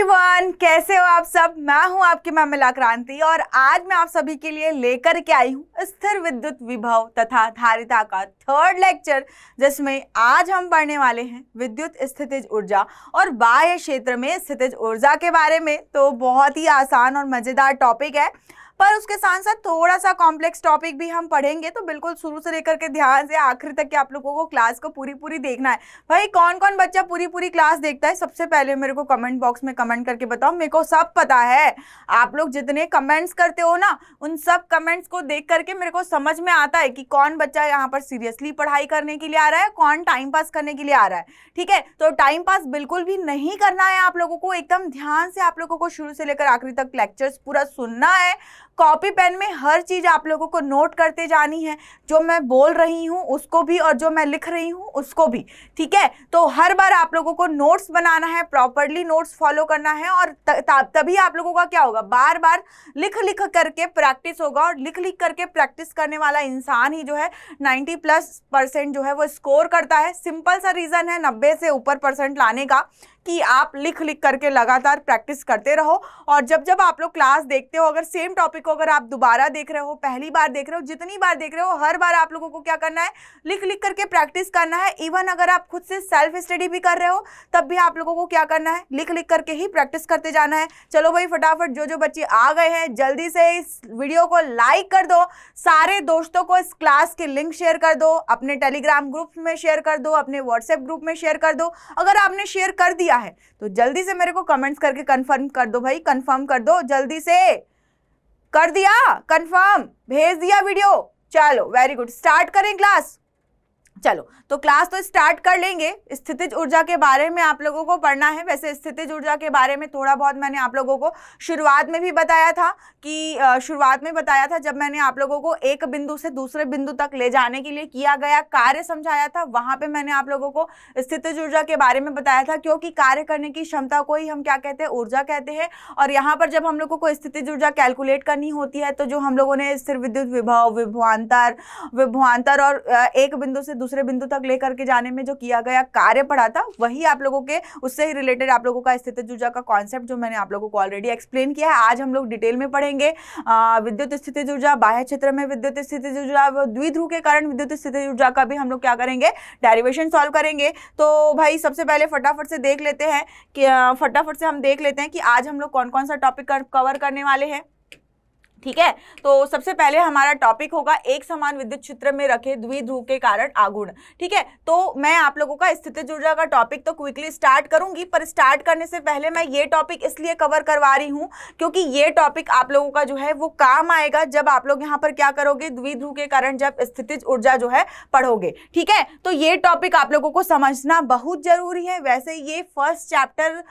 Everyone, कैसे हो आप सब। मैं हूं आपकी मामिला क्रांति और आज मैं आप सभी के लिए लेकर के आई हूं स्थिर विद्युत विभव तथा धारिता का थर्ड लेक्चर, जिसमें आज हम पढ़ने वाले हैं विद्युत स्थितिज ऊर्जा और बाह्य क्षेत्र में स्थितिज ऊर्जा के बारे में। तो बहुत ही आसान और मजेदार टॉपिक है, पर उसके साथ साथ थोड़ा सा कॉम्प्लेक्स टॉपिक भी हम पढ़ेंगे। तो बिल्कुल शुरू से लेकर के ध्यान से आखिर तक के आप लोगों को क्लास को पूरी देखना है। भाई कौन कौन बच्चा पूरी क्लास देखता है, सबसे पहले मेरे को कमेंट बॉक्स में कमेंट करके बताओ। मेरे को सब पता है, आप लोग जितने कमेंट्स करते हो ना, उन सब कमेंट्स को देख करके मेरे को समझ में आता है कि कौन बच्चा यहाँ पर सीरियसली पढ़ाई करने के लिए आ रहा है, कौन टाइम पास करने के लिए आ रहा है। ठीक है, तो टाइम पास बिल्कुल भी नहीं करना है आप लोगों को, एकदम ध्यान से आप लोगों को शुरू से लेकर आखिरी तक लेक्चर्स पूरा सुनना है। कॉपी पेन में हर चीज आप लोगों को नोट करते जानी है, जो मैं बोल रही हूँ उसको भी और जो मैं लिख रही हूँ उसको भी। ठीक है, तो हर बार आप लोगों को नोट्स बनाना है, प्रॉपर्ली नोट्स फॉलो करना है और तभी आप लोगों का क्या होगा, बार बार लिख करके प्रैक्टिस होगा। और लिख करके प्रैक्टिस करने वाला इंसान ही जो है 90+% जो है वो स्कोर करता है। सिंपल सा रीजन है 90 से ऊपर % लाने का, कि आप लिख करके लगातार प्रैक्टिस करते रहो। और जब आप लोग क्लास देखते हो, अगर सेम टॉपिक को अगर आप दोबारा देख रहे हो, पहली बार देख रहे हो, जितनी बार देख रहे हो, हर बार आप लोगों को क्या करना है, लिख करके प्रैक्टिस करना है। इवन अगर आप खुद से सेल्फ स्टडी भी कर रहे हो तब भी आप लोगों को क्या करना है, लिख करके ही प्रैक्टिस करते जाना है। चलो भाई फटाफट जो बच्चे आ गए हैं जल्दी से इस वीडियो को लाइक कर दो, सारे दोस्तों को इस क्लास के लिंक शेयर कर दो, अपने टेलीग्राम ग्रुप में शेयर कर दो, अपने व्हाट्सएप ग्रुप में शेयर कर दो। अगर आपने शेयर कर दिया है तो जल्दी से मेरे को कमेंट्स करके कंफर्म कर दो भाई, कंफर्म कर दो जल्दी से। कर दिया कंफर्म, भेज दिया वीडियो। चलो वेरी गुड, स्टार्ट करें क्लास। चलो तो क्लास तो स्टार्ट कर लेंगे। स्थितिज ऊर्जा के बारे में आप लोगों को पढ़ना है। वैसे स्थितिज ऊर्जा के बारे में थोड़ा बहुत मैंने आप लोगों को शुरुआत में भी बताया था जब मैंने आप लोगों को एक बिंदु से दूसरे बिंदु तक ले जाने के लिए किया गया कार्य समझाया था। वहां पे मैंने आप लोगों को स्थितिज ऊर्जा के बारे में बताया था, क्योंकि कार्य करने की क्षमता को ही हम क्या कहते हैं, ऊर्जा कहते हैं। और यहाँ पर जब हम लोगों को स्थितिज ऊर्जा कैलकुलेट करनी होती है तो जो हम लोगों ने स्थिर विद्युत विभव, विभवांतर और एक बिंदु से दूसरे बिंदु तक लेकर के जाने में जो किया गया कार्य पढ़ा था, वही आप लोगों के उससे ही रिलेटेड आप लोगों का स्थितिज ऊर्जा का कॉन्सेप्ट जो मैंने आप लोगों को ऑलरेडी एक्सप्लेन किया है। आज हम लोग डिटेल में पढ़ेंगे विद्युत स्थितिज ऊर्जा, बाह्य क्षेत्र में विद्युत स्थितिज ऊर्जा, द्विध्रुव के कारण विद्युत स्थितिज ऊर्जा का भी हम लोग क्या करेंगे, डेरिवेशन सॉल्व करेंगे। तो भाई सबसे पहले फटाफट से देख लेते हैं कि आज हम लोग कौन कौन सा टॉपिक कवर करने वाले हैं। ठीक है, तो सबसे पहले हमारा टॉपिक होगा एक समान विद्युत क्षेत्र में रखे द्विध्रुव के कारण आघूर्ण। ठीक है, तो मैं आप लोगों का स्थितिज ऊर्जा का टॉपिक तो क्विकली स्टार्ट करूंगी, पर स्टार्ट करने से पहले मैं ये टॉपिक इसलिए कवर करवा रही हूं क्योंकि ये टॉपिक आप लोगों का जो है वो काम आएगा जब आप लोग यहाँ पर क्या करोगे, द्विध्रुव के कारण जब स्थितिज ऊर्जा जो है पढ़ोगे। ठीक है, तो ये टॉपिक आप लोगों को समझना बहुत जरूरी है। वैसे ये फर्स्ट चैप्टर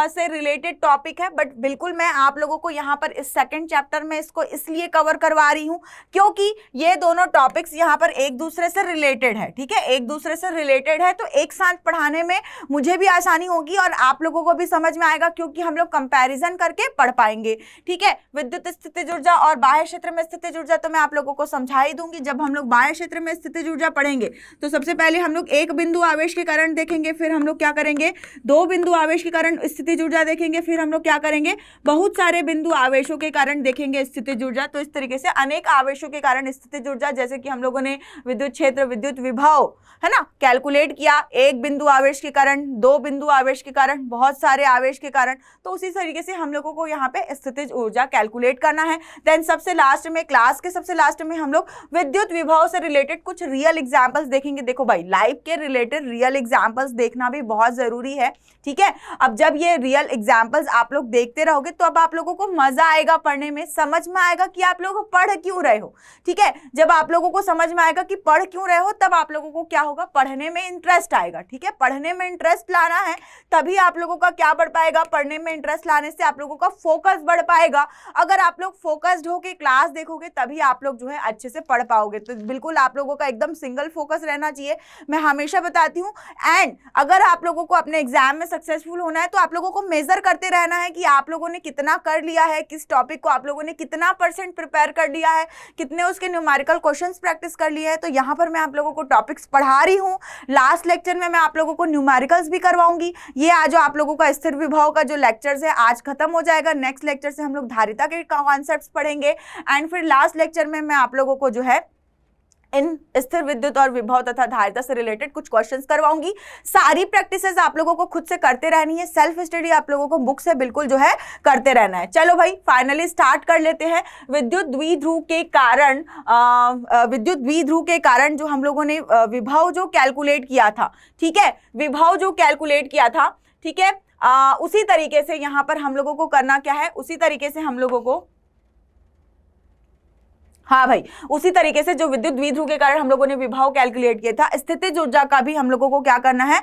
से रिलेटेड टॉपिक है, बट बिल्कुल मैं आप लोगों को यहाँ पर इस सेकेंड चैप्टर में इसको इसलिए कवर करवा रही हूं क्योंकि ये दोनों टॉपिक्स यहाँ पर एक दूसरे से रिलेटेड है। ठीक है, एक दूसरे से रिलेटेड है, तो एक साथ पढ़ाने में मुझे भी आसानी होगी और आप लोगों को भी समझ में आएगा, क्योंकि हम लोग कंपैरिजन करके पढ़ पाएंगे। ठीक है, विद्युत स्थितिज ऊर्जा और बाह्य क्षेत्र में स्थितिज ऊर्जा तो मैं आप लोगों को समझा ही दूंगी। जब हम लोग बाह्य क्षेत्र में स्थितिज ऊर्जा पढ़ेंगे तो सबसे पहले हम लोग एक बिंदु आवेश के कारण देखेंगे, फिर हम लोग क्या करेंगे, दो बिंदु आवेश के कारण स्थितिज ऊर्जा देखेंगे, फिर हम लोग क्या करेंगे, बहुत सारे बिंदु आवेशों के कारण देखेंगे स्थितिज ऊर्जा। तो इस तरीके से अनेक आवेशों के कारण स्थितिज ऊर्जा, जैसे कि हम लोगों ने विद्युत क्षेत्र, विद्युत विभव है ना कैलकुलेट किया, एक बिंदु आवेश के कारण, दो बिंदु आवेश के कारण, बहुत सारे आवेश के कारण, तो उसी तरीके से हम लोगों को यहाँ पे स्थितिज ऊर्जा कैलकुलेट करना है। देन सबसे लास्ट में, क्लास के सबसे लास्ट में हम लोग विद्युत विभव से रिलेटेड कुछ रियल एग्जाम्पल्स देखेंगे। देखो भाई, लाइफ के रिलेटेड रियल एग्जाम्पल्स देखना भी बहुत जरूरी है। ठीक है, अब जब ये रियल एग्जाम्पल्स आप लोग देखते रहोगे तो अब आप लोगों को मजा आएगा पढ़ने में, समझ में आएगा कि आप लोग पढ़ क्यों रहे हो। ठीक है, जब आप लोगों को समझ में आएगा कि पढ़ क्यों रहे हो, तब आप लोगों को क्या होगा, पढ़ने में इंटरेस्ट आएगा। ठीक है, पढ़ने में इंटरेस्ट लाना है, तभी आप लोगों का क्या बढ़ पाएगा, पढ़ने में इंटरेस्ट लाने से आप लोगों का फोकस बढ़ पाएगा। अगर आप लोग फोकस्ड होकर क्लास देखोगे तभी आप लोग जो है अच्छे से पढ़ पाओगे। तो बिल्कुल आप लोगों का एकदम सिंगल फोकस रहना चाहिए, मैं हमेशा बताती हूँ। एंड अगर आप लोगों को अपने एग्जाम में सक्सेसफुल होना है तो आप लोगों को मेजर करते रहना है कि आप लोगों ने कितना कर लिया है, किस टॉपिक को आप लोगों ने कितना कितना % प्रिपेयर कर लिया है, कितने उसके न्यूमेरिकल क्वेश्चंस प्रैक्टिस कर लिए हैं। तो यहाँ पर मैं आप लोगों को टॉपिक्स पढ़ा रही हूँ। लास्ट लेक्चर में मैं आप लोगों को न्यूमेरिकल्स भी करवाऊंगी। ये आज जो आप लोगों का स्थिर विभव का जो लेक्चर्स है आज खत्म हो जाएगा। नेक्स्ट लेक्चर से हम लोग धारिता के कॉन्सेप्ट्स पढ़ेंगे एंड फिर लास्ट लेक्चर में मैं आप लोगों को जो है इन स्थिर विद्युत और विभव तथा धारिता से रिलेटेड कुछ क्वेश्चंस करवाऊंगी। सारी प्रैक्टिसेस आप लोगों को खुद से करते रहनी है। सेल्फ स्टडी आप लोगों को बुक से बिल्कुल जो है करते रहना है। चलो भाई फाइनली स्टार्ट कर लेते हैं। विद्युत द्विध्रुव के कारण जो हम लोगों ने विभव जो कैलकुलेट किया था, ठीक है, विभव जो कैलकुलेट किया था, ठीक है, उसी तरीके से यहाँ पर हम लोगों को करना क्या है, उसी तरीके से हम लोगों को, हाँ भाई, उसी तरीके से जो विद्युत द्विध्रुव के कारण हम लोगों ने विभव कैलकुलेट किया था, स्थितिज ऊर्जा का भी हम लोगों को क्या करना है,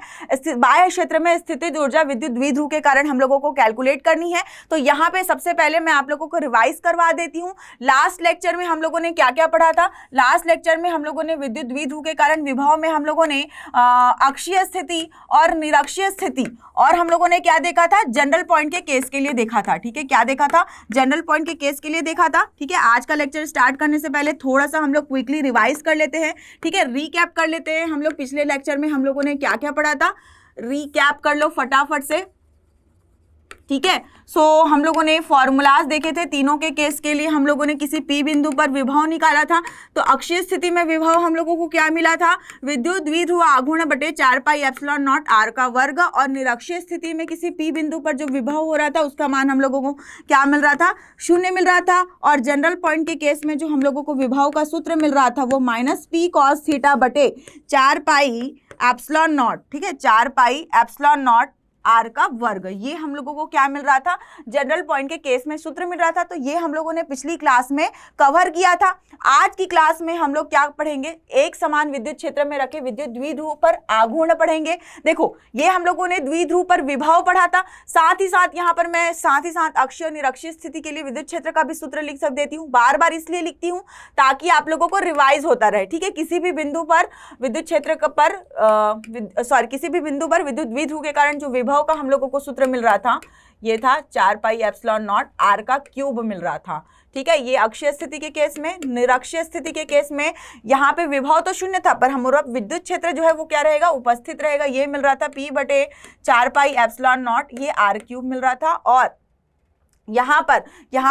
बाह्य क्षेत्र में स्थितिज ऊर्जा विद्युत द्विध्रुव के कारण हम लोगों को कैलकुलेट करनी है। तो यहाँ पे सबसे पहले मैं आप लोगों को रिवाइज करवा देती हूँ। लास्ट लेक्चर में हम लोगों ने क्या क्या पढ़ा था। लास्ट लेक्चर में हम लोगों ने विद्युत द्विध्रुव के कारण विभव में हम लोगों ने अक्षीय स्थिति और निरक्षीय स्थिति और हम लोगों ने क्या देखा था, जनरल पॉइंट के केस के लिए देखा था, ठीक है, क्या देखा था, जनरल पॉइंट के केस के लिए देखा था, ठीक है। आज का लेक्चर स्टार्ट करने से पहले थोड़ा सा हम लोग क्विकली रिवाइज कर लेते हैं, ठीक है, रीकैप कर लेते हैं। हम लोग पिछले लेक्चर में हम लोगों ने क्या क्या पढ़ा था, रीकैप कर लो फटाफट से, ठीक है। सो हम लोगों ने फॉर्मूलाज देखे थे तीनों के केस के लिए। हम लोगों ने किसी पी बिंदु पर विभव निकाला था, तो अक्षीय स्थिति में विभव हम लोगों को क्या मिला था, विद्युत द्विध्रुव आघूर्ण बटे 4 पाई एप्सिलॉन नॉट आर का वर्ग। और निरक्षीय स्थिति में किसी पी बिंदु पर जो विभव हो रहा था उसका मान हम लोगों को क्या मिल रहा था, 0 मिल रहा था। और जनरल पॉइंट के केस में जो हम लोगों को विभव का सूत्र मिल रहा था वो माइनस पी कॉस थीटा बटे 4 पाई एप्सिलॉन नॉट, ठीक है, 4 पाई एप्सिलॉन नॉट आर का वर्ग। ये हम लोगों को क्या मिल रहा था, जनरल पॉइंट के केस में सूत्र मिल रहा था। तो ये हम लोगों ने पिछली क्लास में कवर किया था। आज की क्लास में हम लोग क्या पढ़ेंगे, एक समान विद्युत क्षेत्र में रखे विद्युत द्विध्रुव पर आघूर्ण पढ़ेंगे। देखो ये हम लोगों ने द्विध्रुव पर विभव पढ़ा था, साथ ही साथ यहाँ पर मैं साथ ही साथ अक्षीय और निरक्षीय स्थिति के लिए विद्युत क्षेत्र का भी सूत्र लिख सब देती हूँ। बार बार इसलिए लिखती हूँ ताकि आप लोगों को रिवाइज होता रहे, ठीक है। किसी भी बिंदु पर विद्युत क्षेत्र पर किसी भी बिंदु पर विद्युत द्विध्रुव के कारण जो विभव का हम लोगों को सूत्र मिल रहा था ये था 4 पाई एप्सिलॉन नॉट आर का क्यूब मिल रहा था, ठीक है। ये अक्षीय स्थिति के केस में। निरक्षीय स्थिति के केस में यहाँ पे विभव तो 0 था पर हमारा विद्युत क्षेत्र जो है वो क्या रहेगा, उपस्थित रहेगा। ये मिल रहा था P बटे 4 पाई एप्सिलॉन नॉट, ये आर क्यूब मिल रहा था। और यहाँ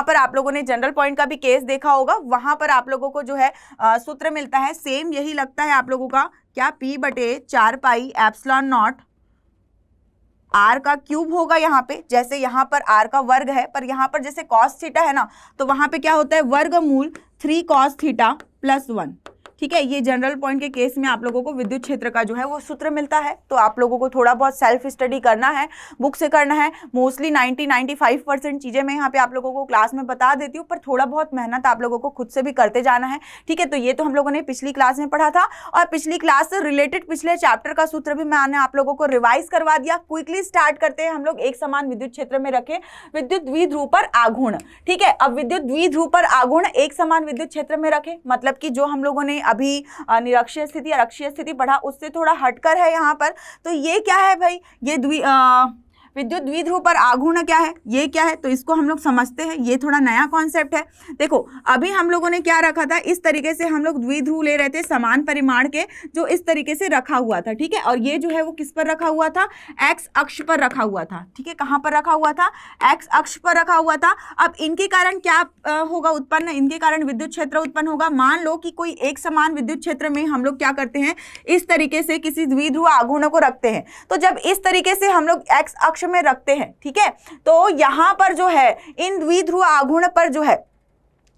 पर आप लोगों ने जनरल पॉइंट का भी केस देखा होगा, वहां पर आप लोगों को जो है सूत्र मिलता है, सेम यही लगता है आप लोगों का, क्या, P बटे 4 पाई एप्सिलॉन नॉट आर का क्यूब होगा। यहाँ पे जैसे यहाँ पर आर का वर्ग है, पर यहाँ पर जैसे कॉस थीटा है ना, तो वहां पे क्या होता है, वर्गमूल 3 कॉस थीटा प्लस 1, ठीक है। ये जनरल पॉइंट के केस में आप लोगों को विद्युत क्षेत्र का जो है वो सूत्र मिलता है। तो आप लोगों को थोड़ा बहुत सेल्फ स्टडी करना है, बुक से करना है। मोस्टली 90-95% चीजें मैं यहाँ पे आप लोगों को क्लास में बता देती हूँ, पर थोड़ा बहुत मेहनत आप लोगों को खुद से भी करते जाना है, ठीक है। तो ये तो हम लोगों ने पिछली क्लास में पढ़ा था और पिछली क्लास से रिलेटेड पिछले चैप्टर का सूत्र भी मैंने आप लोगों को रिवाइज करवा दिया। क्विकली स्टार्ट करते हैं हम लोग। एक समान विद्युत क्षेत्र में रखे विद्युत द्विध्रुव पर आघूर्ण, ठीक है। अब विद्युत द्विध्रुव पर आघूर्ण एक समान विद्युत क्षेत्र में रखे, मतलब कि जो हम लोगों ने अभी निरक्षीय स्थिति और अक्षीय स्थिति पढ़ा उससे थोड़ा हटकर है यहाँ पर। तो ये क्या है भाई, ये विद्युत द्विध्रुव पर आघूर्ण क्या है, ये क्या है, तो इसको हम लोग समझते हैं। ये थोड़ा नया कॉन्सेप्ट है। देखो अभी हम लोगों ने क्या रखा था, इस तरीके से हम लोग द्विध्रुव ले रहे थे समान परिमाण के, जो इस तरीके से रखा हुआ था, ठीक है। और ये जो है वो किस पर रखा हुआ था, एक्स अक्ष पर रखा हुआ था, ठीक है। कहाँ पर रखा हुआ था, एक्स अक्ष पर रखा हुआ था। अब इनके कारण क्या होगा उत्पन्न, इनके कारण विद्युत क्षेत्र उत्पन्न होगा। मान लो कि कोई एक समान विद्युत क्षेत्र में हम लोग क्या करते हैं, इस तरीके से किसी द्विध्रुव आघूर्ण को रखते हैं। तो जब इस तरीके से हम लोग एक्स अक्ष में रखते हैं, ठीक है, तो यहां पर जो है इन द्विध्रुव आघूर्ण पर जो है,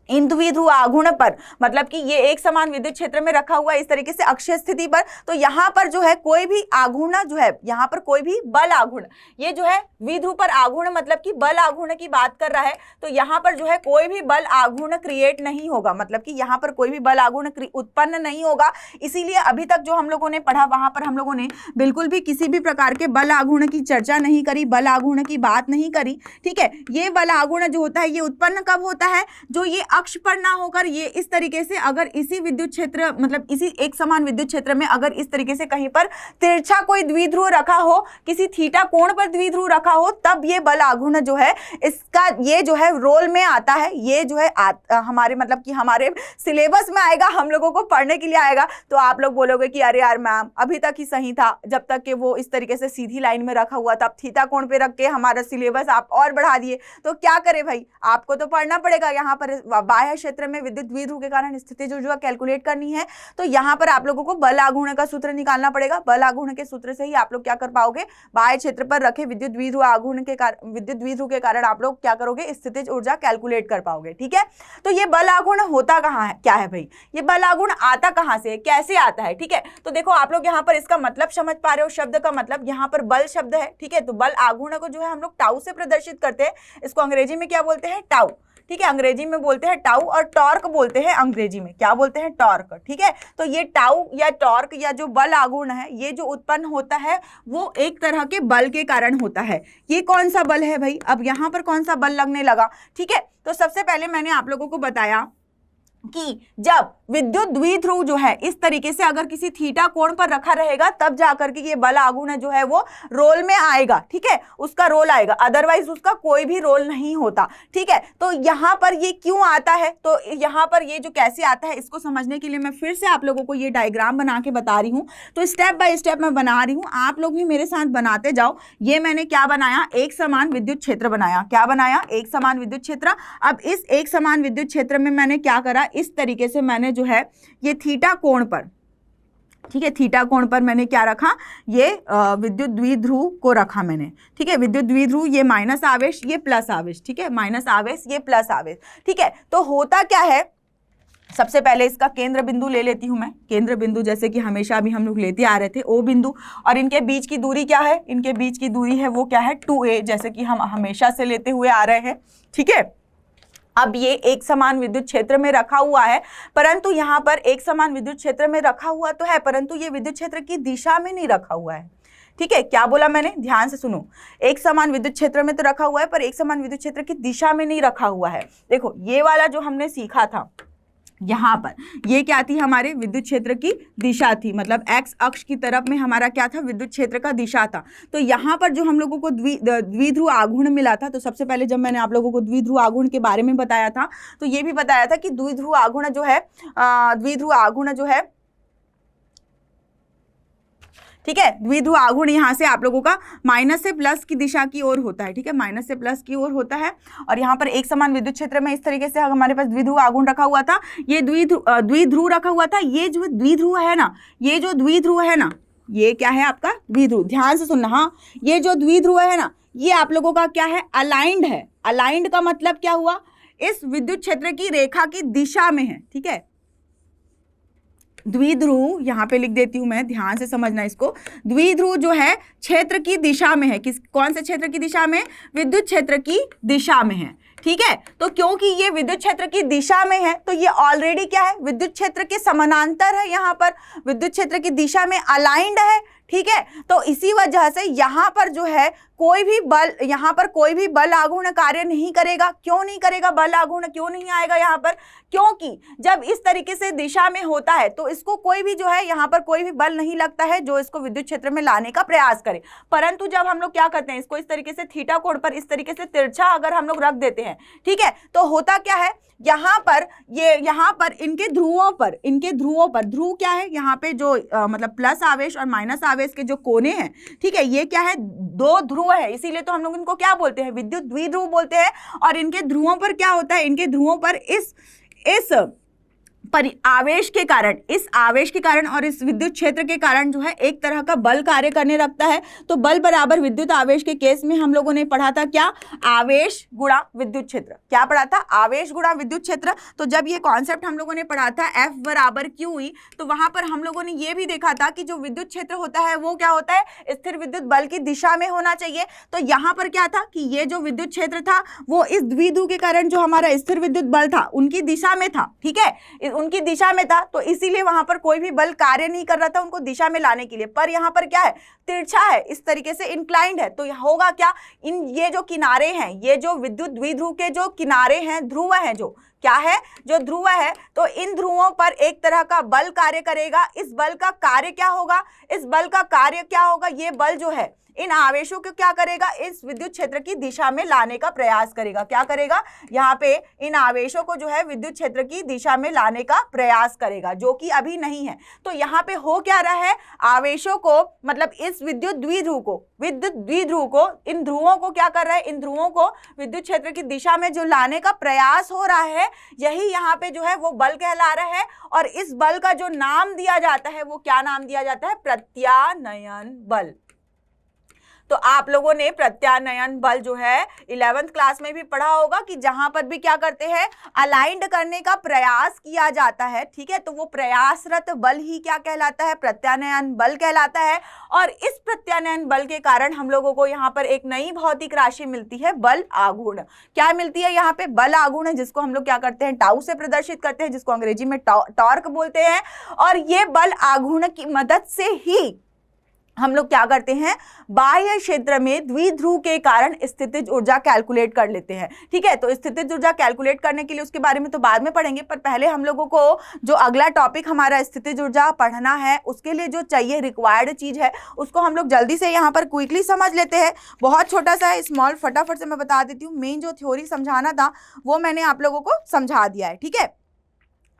इन द्विध्रुव आघूर्ण पर मतलब कि ये एक समान विद्युत क्षेत्र में रखा हुआ है इस तरीके से अक्षीय स्थिति पर। तो यहाँ पर जो है कोई भी आघूर्ण जो है, यहाँ पर कोई भी बल आघूर्ण, ये जो है द्विध्रुव पर आघूर्ण मतलब कि बल आघूर्ण की बात कर रहा है। तो यहाँ पर जो है कोई भी बल आघूर्ण क्रिएट नहीं होगा, मतलब कि यहाँ पर कोई भी बल आघूर्ण उत्पन्न नहीं होगा। इसीलिए अभी तक जो हम लोगों ने पढ़ा वहां पर हम लोगों ने बिल्कुल भी किसी भी प्रकार के बल आघूर्ण की चर्चा नहीं करी, बल आघूर्ण की बात नहीं करी, ठीक है। ये बल आघूर्ण जो होता है ये उत्पन्न कब होता है, जो ये अक्ष पर ना होकर ये इस तरीके से अगर इसी विद्युत क्षेत्र मतलब इसी एक समान विद्युत क्षेत्र में अगर इस तरीके से कहीं पर तिरछा कोई द्विध्रुव रखा हो, किसी थीटा कोण पर द्विध्रुव रखा हो, तब ये बल आघूर्ण जो है इसका ये जो है रोल में आता है, ये जो है हमारे मतलब कि हमारे सिलेबस में आएगा, हम लोगों को पढ़ने के लिए आएगा। तो आप लोग बोलोगे कि अरे यार मैम अभी तक ही सही था, जब तक कि वो इस तरीके से सीधी लाइन में रखा हुआ था, अब थीटा कोण पे रख के हमारा सिलेबस आप और बढ़ा दिए। तो क्या करे भाई, आपको तो पढ़ना पड़ेगा। यहाँ पर बाह्य क्षेत्र में विद्युत द्विध्रुव के कारण स्थितिज ऊर्जा कैलकुलेट करनी है, तो यहाँ पर आप लोगों को बल आघूर्ण का सूत्र निकालना पड़ेगा। बल आघूर्ण के सूत्र से ही आप लोग क्या कर पाओगे, बाह्य क्षेत्र पर रखे विद्युत द्विध्रुव आघूर्ण के कारण, विद्युत द्विध्रुव के कारण आप लोग क्या करोगे, स्थितिज ऊर्जा कैलकुलेट कर पाओगे। ठीक है, तो ये बल आघूर्ण होता कहाँ है, क्या है भाई, ये बल आघूर्ण आता कहाँ से, कैसे आता है। ठीक है, तो देखो आप लोग यहाँ पर इसका मतलब समझ पा रहे हो, शब्द का मतलब यहाँ पर बल शब्द है। ठीक है, तो बल आघूर्ण को जो है हम लोग टाउ से प्रदर्शित करते हैं, इसको अंग्रेजी में क्या बोलते हैं, टाउ। ठीक है, अंग्रेजी में बोलते हैं टाउ और टॉर्क बोलते हैं अंग्रेजी में, क्या बोलते हैं, टॉर्क। ठीक है, तो ये टाउ या टॉर्क या जो बल आघूर्ण है ये जो उत्पन्न होता है वो एक तरह के बल के कारण होता है। ये कौन सा बल है भाई, अब यहाँ पर कौन सा बल लगने लगा। ठीक है, तो सबसे पहले मैंने आप लोगों को बताया कि जब विद्युत द्विध्रुव जो है इस तरीके से अगर किसी थीटा कोण पर रखा रहेगा तब जाकर के ये बल आघूर्ण जो है वो रोल में आएगा। ठीक है, उसका रोल आएगा, अदरवाइज उसका कोई भी रोल नहीं होता। ठीक है, तो यहाँ पर ये क्यों आता है, तो यहाँ पर ये जो कैसे आता है इसको समझने के लिए मैं फिर से आप लोगों को ये डायग्राम बना के बता रही हूँ। तो स्टेप बाय स्टेप मैं बना रही हूँ, आप लोग भी मेरे साथ बनाते जाओ। ये मैंने क्या बनाया, एक समान विद्युत क्षेत्र बनाया। क्या बनाया, एक समान विद्युत क्षेत्र। अब इस एक समान विद्युत क्षेत्र में मैंने क्या करा, इस तरीके से मैंने जो है ये थीटा कोण पर, ठीक है, थीटा कोण पर मैंने क्या रखा, ये विद्युत द्विध्रुव को रखा मैंने। ठीक है, विद्युत द्विध्रुव, ये माइनस आवेश, ये प्लस आवेश। ठीक है, माइनस आवेश, ये प्लस आवेश। ठीक है, तो होता क्या है, सबसे पहले इसका केंद्र बिंदु ले लेती हूं मैं। केंद्र बिंदु जैसे कि हमेशा भी हम लोग लेते आ रहे थे, ओ बिंदु, और इनके बीच की दूरी क्या है, इनके बीच की दूरी है वो क्या है, 2a, जैसे कि हम हमेशा से लेते हुए आ रहे हैं। ठीक है, अब ये एक समान विद्युत क्षेत्र में रखा हुआ है, परंतु यहाँ पर एक समान विद्युत क्षेत्र में रखा हुआ तो है, परंतु ये विद्युत क्षेत्र की दिशा में नहीं रखा हुआ है। ठीक है, क्या बोला मैंने, ध्यान से सुनो, एक समान विद्युत क्षेत्र में तो रखा हुआ है पर एक समान विद्युत क्षेत्र की दिशा में नहीं रखा हुआ है। देखो ये वाला जो हमने सीखा था, यहाँ पर ये क्या थी, हमारे विद्युत क्षेत्र की दिशा थी, मतलब एक्स अक्ष की तरफ में हमारा क्या था, विद्युत क्षेत्र का दिशा था। तो यहाँ पर जो हम लोगों को द्विध्रुव आघूर्ण मिला था, तो सबसे पहले जब मैंने आप लोगों को द्विध्रुव आघूर्ण के बारे में बताया था तो ये भी बताया था कि द्विध्रुव आघूर्ण जो है, द्विध्रुव आघूर्ण जो है, ठीक है, द्विध्रुव आघूर्ण यहाँ से आप लोगों का माइनस से प्लस की दिशा की ओर होता है। ठीक है, माइनस से प्लस की ओर होता है, और यहाँ पर एक समान विद्युत क्षेत्र में इस तरीके से हमारे पास द्विध्रुव आघूर्ण रखा हुआ था, ये द्विध्रुव रखा हुआ था। ये जो द्विध्रुव है ना, ये जो द्विध्रुव है ना, ये क्या है आपका द्विध्रुव, ध्यान से सुनना। हाँ, ये जो द्विध्रुव है ना, ये आप लोगों का क्या है, अलाइंड है। अलाइंड का मतलब क्या हुआ, इस विद्युत क्षेत्र की रेखा की दिशा में है। ठीक है, द्विध्रुव यहाँ पे लिख देती हूं मैं, ध्यान से समझना इसको। द्विध्रुव जो है क्षेत्र की दिशा में है, किस कौन से क्षेत्र की दिशा में, विद्युत क्षेत्र की दिशा में है। ठीक है, तो क्योंकि ये विद्युत क्षेत्र की दिशा में है तो ये ऑलरेडी क्या है, विद्युत क्षेत्र के समानांतर है, यहाँ पर विद्युत क्षेत्र की दिशा में अलाइंड है। ठीक है, तो इसी वजह से यहाँ पर जो है कोई भी बल, यहाँ पर कोई भी बल आघूर्ण कार्य नहीं करेगा। क्यों नहीं करेगा, बल आघूर्ण क्यों नहीं आएगा यहाँ पर, क्योंकि जब इस तरीके से दिशा में होता है तो इसको कोई भी जो है यहाँ पर कोई भी बल नहीं लगता है जो इसको विद्युत क्षेत्र में लाने का प्रयास करे। परंतु जब हम लोग क्या करते हैं, इसको इस तरीके से थीटा कोण पर इस तरीके से तिरछा अगर हम लोग रख देते हैं, ठीक है, तो होता क्या है, यहाँ पर ये यहाँ पर इनके ध्रुवों पर ध्रुव क्या है, यहाँ पे जो मतलब प्लस आवेश और माइनस आवेश के जो कोने हैं, ठीक है, ये क्या है, दो ध्रुव है, इसीलिए तो हम लोग इनको क्या बोलते हैं, विद्युत द्विध्रुव बोलते हैं। और इनके ध्रुवों पर क्या होता है, इनके ध्रुवों पर इस आवेश के कारण, इस आवेश के कारण और इस विद्युत क्षेत्र के कारण जो है एक तरह का बल कार्य करने लगता है। तो बल बराबर विद्युत आवेश के केस में हम लोगों ने पढ़ा था क्या, आवेश गुणा विद्युत क्षेत्र। क्या पढ़ा था, आवेश गुणा विद्युत क्षेत्र। तो जब ये कॉन्सेप्ट हम लोगों ने पढ़ा था F बराबर QE, तो वहां पर हम लोगों ने ये भी देखा था कि जो विद्युत क्षेत्र होता है वो क्या होता है, स्थिर विद्युत बल की दिशा में होना चाहिए। तो यहाँ पर क्या था कि ये जो विद्युत क्षेत्र था वो इस द्विध्रुव के कारण जो हमारा स्थिर विद्युत बल था उनकी दिशा में था। ठीक है, उनकी दिशा में था, तो इसीलिए वहां पर कोई भी बल कार्य नहीं कर रहा था उनको दिशा में लाने के लिए। पर यहाँ पर क्या है, तिरछा है, इस तरीके से इंक्लाइंड है, तो होगा क्या, ये जो किनारे हैं, ये जो विद्युत द्विध्रुव के जो किनारे हैं, ध्रुव हैं, जो क्या है, जो ध्रुव है, तो इन ध्रुवों पर एक तरह का बल कार्य करेगा। इस बल का कार्य क्या होगा, इस बल का कार्य क्या होगा, ये बल जो है इन आवेशों को क्या करेगा, इस विद्युत क्षेत्र की दिशा में लाने का प्रयास करेगा। क्या करेगा, यहाँ पे इन आवेशों को जो है विद्युत क्षेत्र की दिशा में लाने का प्रयास करेगा, जो कि अभी नहीं है। तो यहाँ पे हो क्या रहा है, आवेशों को, मतलब इस विद्युत द्विध्रुव को इन ध्रुवों को क्या कर रहा है, इन ध्रुवों को विद्युत क्षेत्र की दिशा में जो लाने का प्रयास हो रहा है, यही यहाँ पे जो है वो बल कहला रहा है। और इस बल का जो नाम दिया जाता है वो क्या नाम दिया जाता है, प्रत्यानयन बल। तो आप लोगों ने प्रत्यानयन बल जो है 11th क्लास में भी पढ़ा होगा कि जहां पर भी क्या करते हैं, अलाइंड करने का प्रयास किया जाता है, ठीक है, तो वो प्रयासरत बल ही क्या कहलाता है, प्रत्यानयन बल कहलाता है। और इस प्रत्यानयन बल के कारण हम लोगों को यहाँ पर एक नई भौतिक राशि मिलती है, बल आघूर्ण। क्या मिलती है यहाँ पे, बल आघूर्ण, जिसको हम लोग क्या करते हैं, टाउ से प्रदर्शित करते हैं, जिसको अंग्रेजी में टॉर्क बोलते हैं। और ये बल आघूर्ण की मदद से ही हम लोग क्या करते हैं, बाह्य क्षेत्र में द्विध्रुव के कारण स्थितिज ऊर्जा कैलकुलेट कर लेते हैं, ठीक है। तो स्थितिज ऊर्जा कैलकुलेट करने के लिए उसके बारे में तो बाद में पढ़ेंगे, पर पहले हम लोगों को जो अगला टॉपिक हमारा स्थितिज ऊर्जा पढ़ना है, उसके लिए जो चाहिए रिक्वायर्ड चीज है उसको हम लोग जल्दी से यहाँ पर क्विकली समझ लेते हैं। बहुत छोटा सा है, स्मॉल, फटाफट से मैं बता देती हूँ। मेन जो थ्योरी समझाना था वो मैंने आप लोगों को समझा दिया है, ठीक है।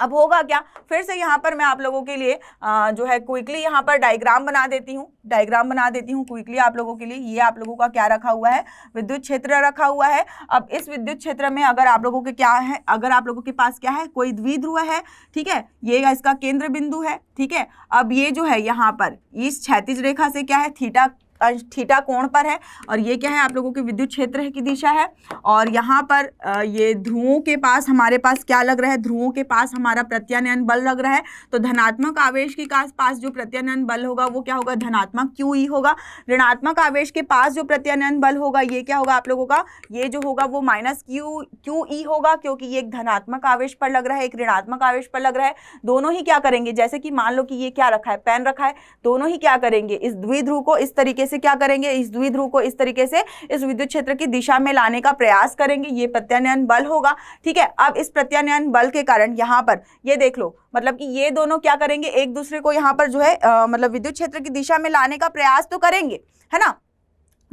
अब होगा क्या, फिर से यहाँ पर मैं आप लोगों के लिए जो है क्विकली यहाँ पर डायग्राम बना देती हूँ क्विकली आप लोगों के लिए। ये आप लोगों का क्या रखा हुआ है, विद्युत क्षेत्र रखा हुआ है। अब इस विद्युत क्षेत्र में अगर आप लोगों के क्या है, अगर आप लोगों के पास क्या है, कोई द्विध्रुव है, ठीक है, ये इसका केंद्र बिंदु है, ठीक है। अब ये जो है यहाँ पर इस क्षैतिज रेखा से क्या है, थीटा कोण पर है, और ये क्या है, आप लोगों के विद्युत क्षेत्र की दिशा है। और यहाँ पर ये ध्रुवों के पास हमारे पास क्या लग रहा है, ध्रुवों के पास हमारा प्रत्यानयन बल लग रहा है। तो धनात्मक आवेश के पास जो प्रत्यानयन बल होगा वो क्या होगा, धनात्मक QE होगा। ऋणात्मक आवेश के पास जो प्रत्यानयन बल होगा ये क्या होगा आप लोगों का, ये जो होगा वो माइनस QE होगा, क्योंकि ये एक धनात्मक आवेश पर लग रहा है, एक ऋणात्मक आवेश पर लग रहा है। दोनों ही क्या करेंगे, जैसे कि मान लो कि ये क्या रखा है, पेन रखा है, दोनों ही क्या करेंगे, इस द्विध्रुव को इस तरीके से क्या करेंगे, इस द्विध्रुव को इस तरीके से इस विद्युत क्षेत्र की दिशा में लाने का प्रयास करेंगे। ये प्रत्यानयन बल होगा, ठीक है। अब इस प्रत्यानयन बल के कारण यहाँ पर ये देख लो, मतलब कि ये दोनों क्या करेंगे, एक दूसरे को यहाँ पर जो है मतलब विद्युत क्षेत्र की दिशा में लाने का प्रयास तो करेंगे, है ना।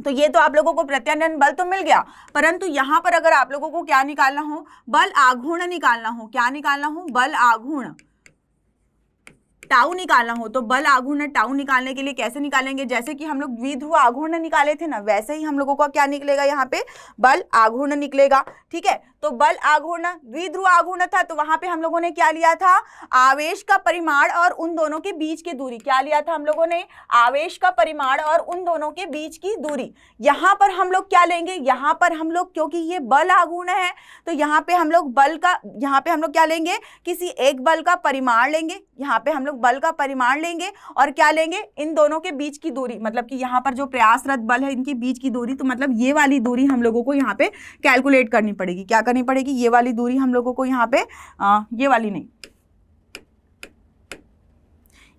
तो ये तो आप लोगों को प्रत्यानयन बल तो मिल गया, परंतु यहाँ पर अगर आप लोगों को क्या निकालना हो, बल आघूर्ण निकालना हो, क्या निकालना हो, बल आघूर्ण, टाउ निकालना हो। तो बल आघूर्ण टाउ निकालने के लिए कैसे निकालेंगे, जैसे कि हम लोग द्विध्रुव आघूर्ण निकाले थे ना, वैसे ही हम लोगों का क्या निकलेगा, यहाँ पे बल आघूर्ण निकलेगा, ठीक है। तो बल आघूर्ण द्विध्रुव आघूर्ण था, तो वहां पे हम लोगों ने क्या लिया था, आवेश का परिमाण और उन दोनों के बीच की दूरी। क्या लिया था हम लोगों ने, आवेश का परिमाण और उन दोनों के बीच की दूरी। यहाँ पर हम लोग क्या लेंगे, यहाँ पर हम लोग, क्योंकि ये बल आघूर्ण है, तो यहाँ पे हम लोग क्या लेंगे, किसी एक बल का परिमाण लेंगे। यहाँ पे हम लोग बल का परिमाण लेंगे और क्या लेंगे, इन दोनों के बीच की दूरी, मतलब कि यहाँ पर जो प्रयासरत बल है इनके बीच की दूरी, तो मतलब ये वाली दूरी हम लोगों को यहाँ पे कैलकुलेट करनी पड़ेगी। क्या करनी पड़ेगी, ये वाली दूरी हम लोगों को यहाँ पे ये वाली नहीं,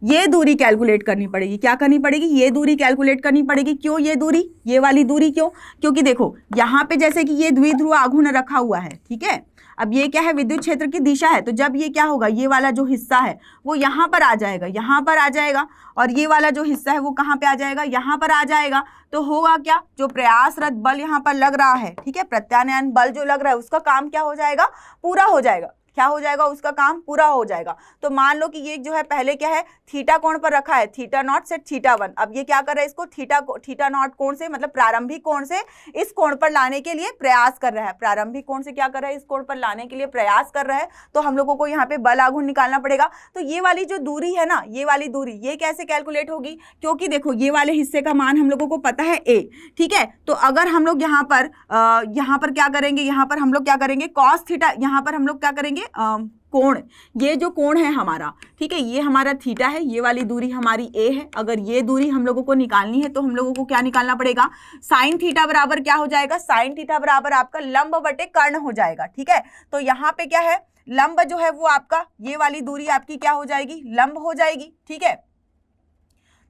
ये दूरी कैलकुलेट करनी पड़ेगी। क्या करनी पड़ेगी, ये दूरी कैलकुलेट करनी पड़ेगी। क्यों ये दूरी, ये वाली दूरी क्यों, क्योंकि देखो यहाँ पे जैसे कि ये द्विध्रुव आघूर्ण रखा हुआ है, ठीक है। अब ये क्या है, विद्युत क्षेत्र की दिशा है, तो जब ये क्या होगा, ये वाला जो हिस्सा है वो यहाँ पर आ जाएगा, यहाँ पर आ जाएगा, और ये वाला जो हिस्सा है वो कहाँ पे आ जाएगा, यहाँ पर आ जाएगा। तो होगा क्या, जो प्रयासरत बल यहाँ पर लग रहा है, ठीक है, प्रत्यानयन बल जो लग रहा है उसका काम क्या हो जाएगा, पूरा हो जाएगा। क्या हो जाएगा, उसका काम पूरा हो जाएगा। तो मान लो कि ये जो है पहले क्या है, थीटा कोण पर रखा है, थीटा नॉट से थीटा 1। अब ये क्या कर रहा है, इसको थीटा नॉट कोण से, मतलब प्रारंभिक कोण से इस कोण पर लाने के लिए प्रयास कर रहा है। प्रारंभिक कोण से क्या कर रहा है, इस कोण पर लाने के लिए प्रयास कर रहा है। तो हम लोगों को यहाँ पे बल आघूर्ण निकालना पड़ेगा। तो ये वाली जो दूरी है ना, ये वाली दूरी, ये कैसे कैलकुलेट होगी, क्योंकि देखो ये वाले हिस्से का मान हम लोगों को पता है a, ठीक है। तो अगर हम लोग यहाँ पर क्या करेंगे, यहाँ पर हम लोग क्या करेंगे, कॉस थीटा, यहाँ पर हम लोग क्या करेंगे, कोण, ये जो कोण है हमारा, ठीक है, ये हमारा थीटा है, ये वाली दूरी हमारी ए है। अगर ये दूरी हम लोगों को निकालनी है तो हम लोगों को क्या निकालना पड़ेगा, साइन थीटा बराबर क्या हो जाएगा, साइन थीटा बराबर आपका लंब बटे कर्ण हो जाएगा। ठीक है, तो यहाँ पे क्या है, लंब जो है वो आपका, ये वाली दूरी आपकी क्या हो जाएगी, लंब हो जाएगी। ठीक है,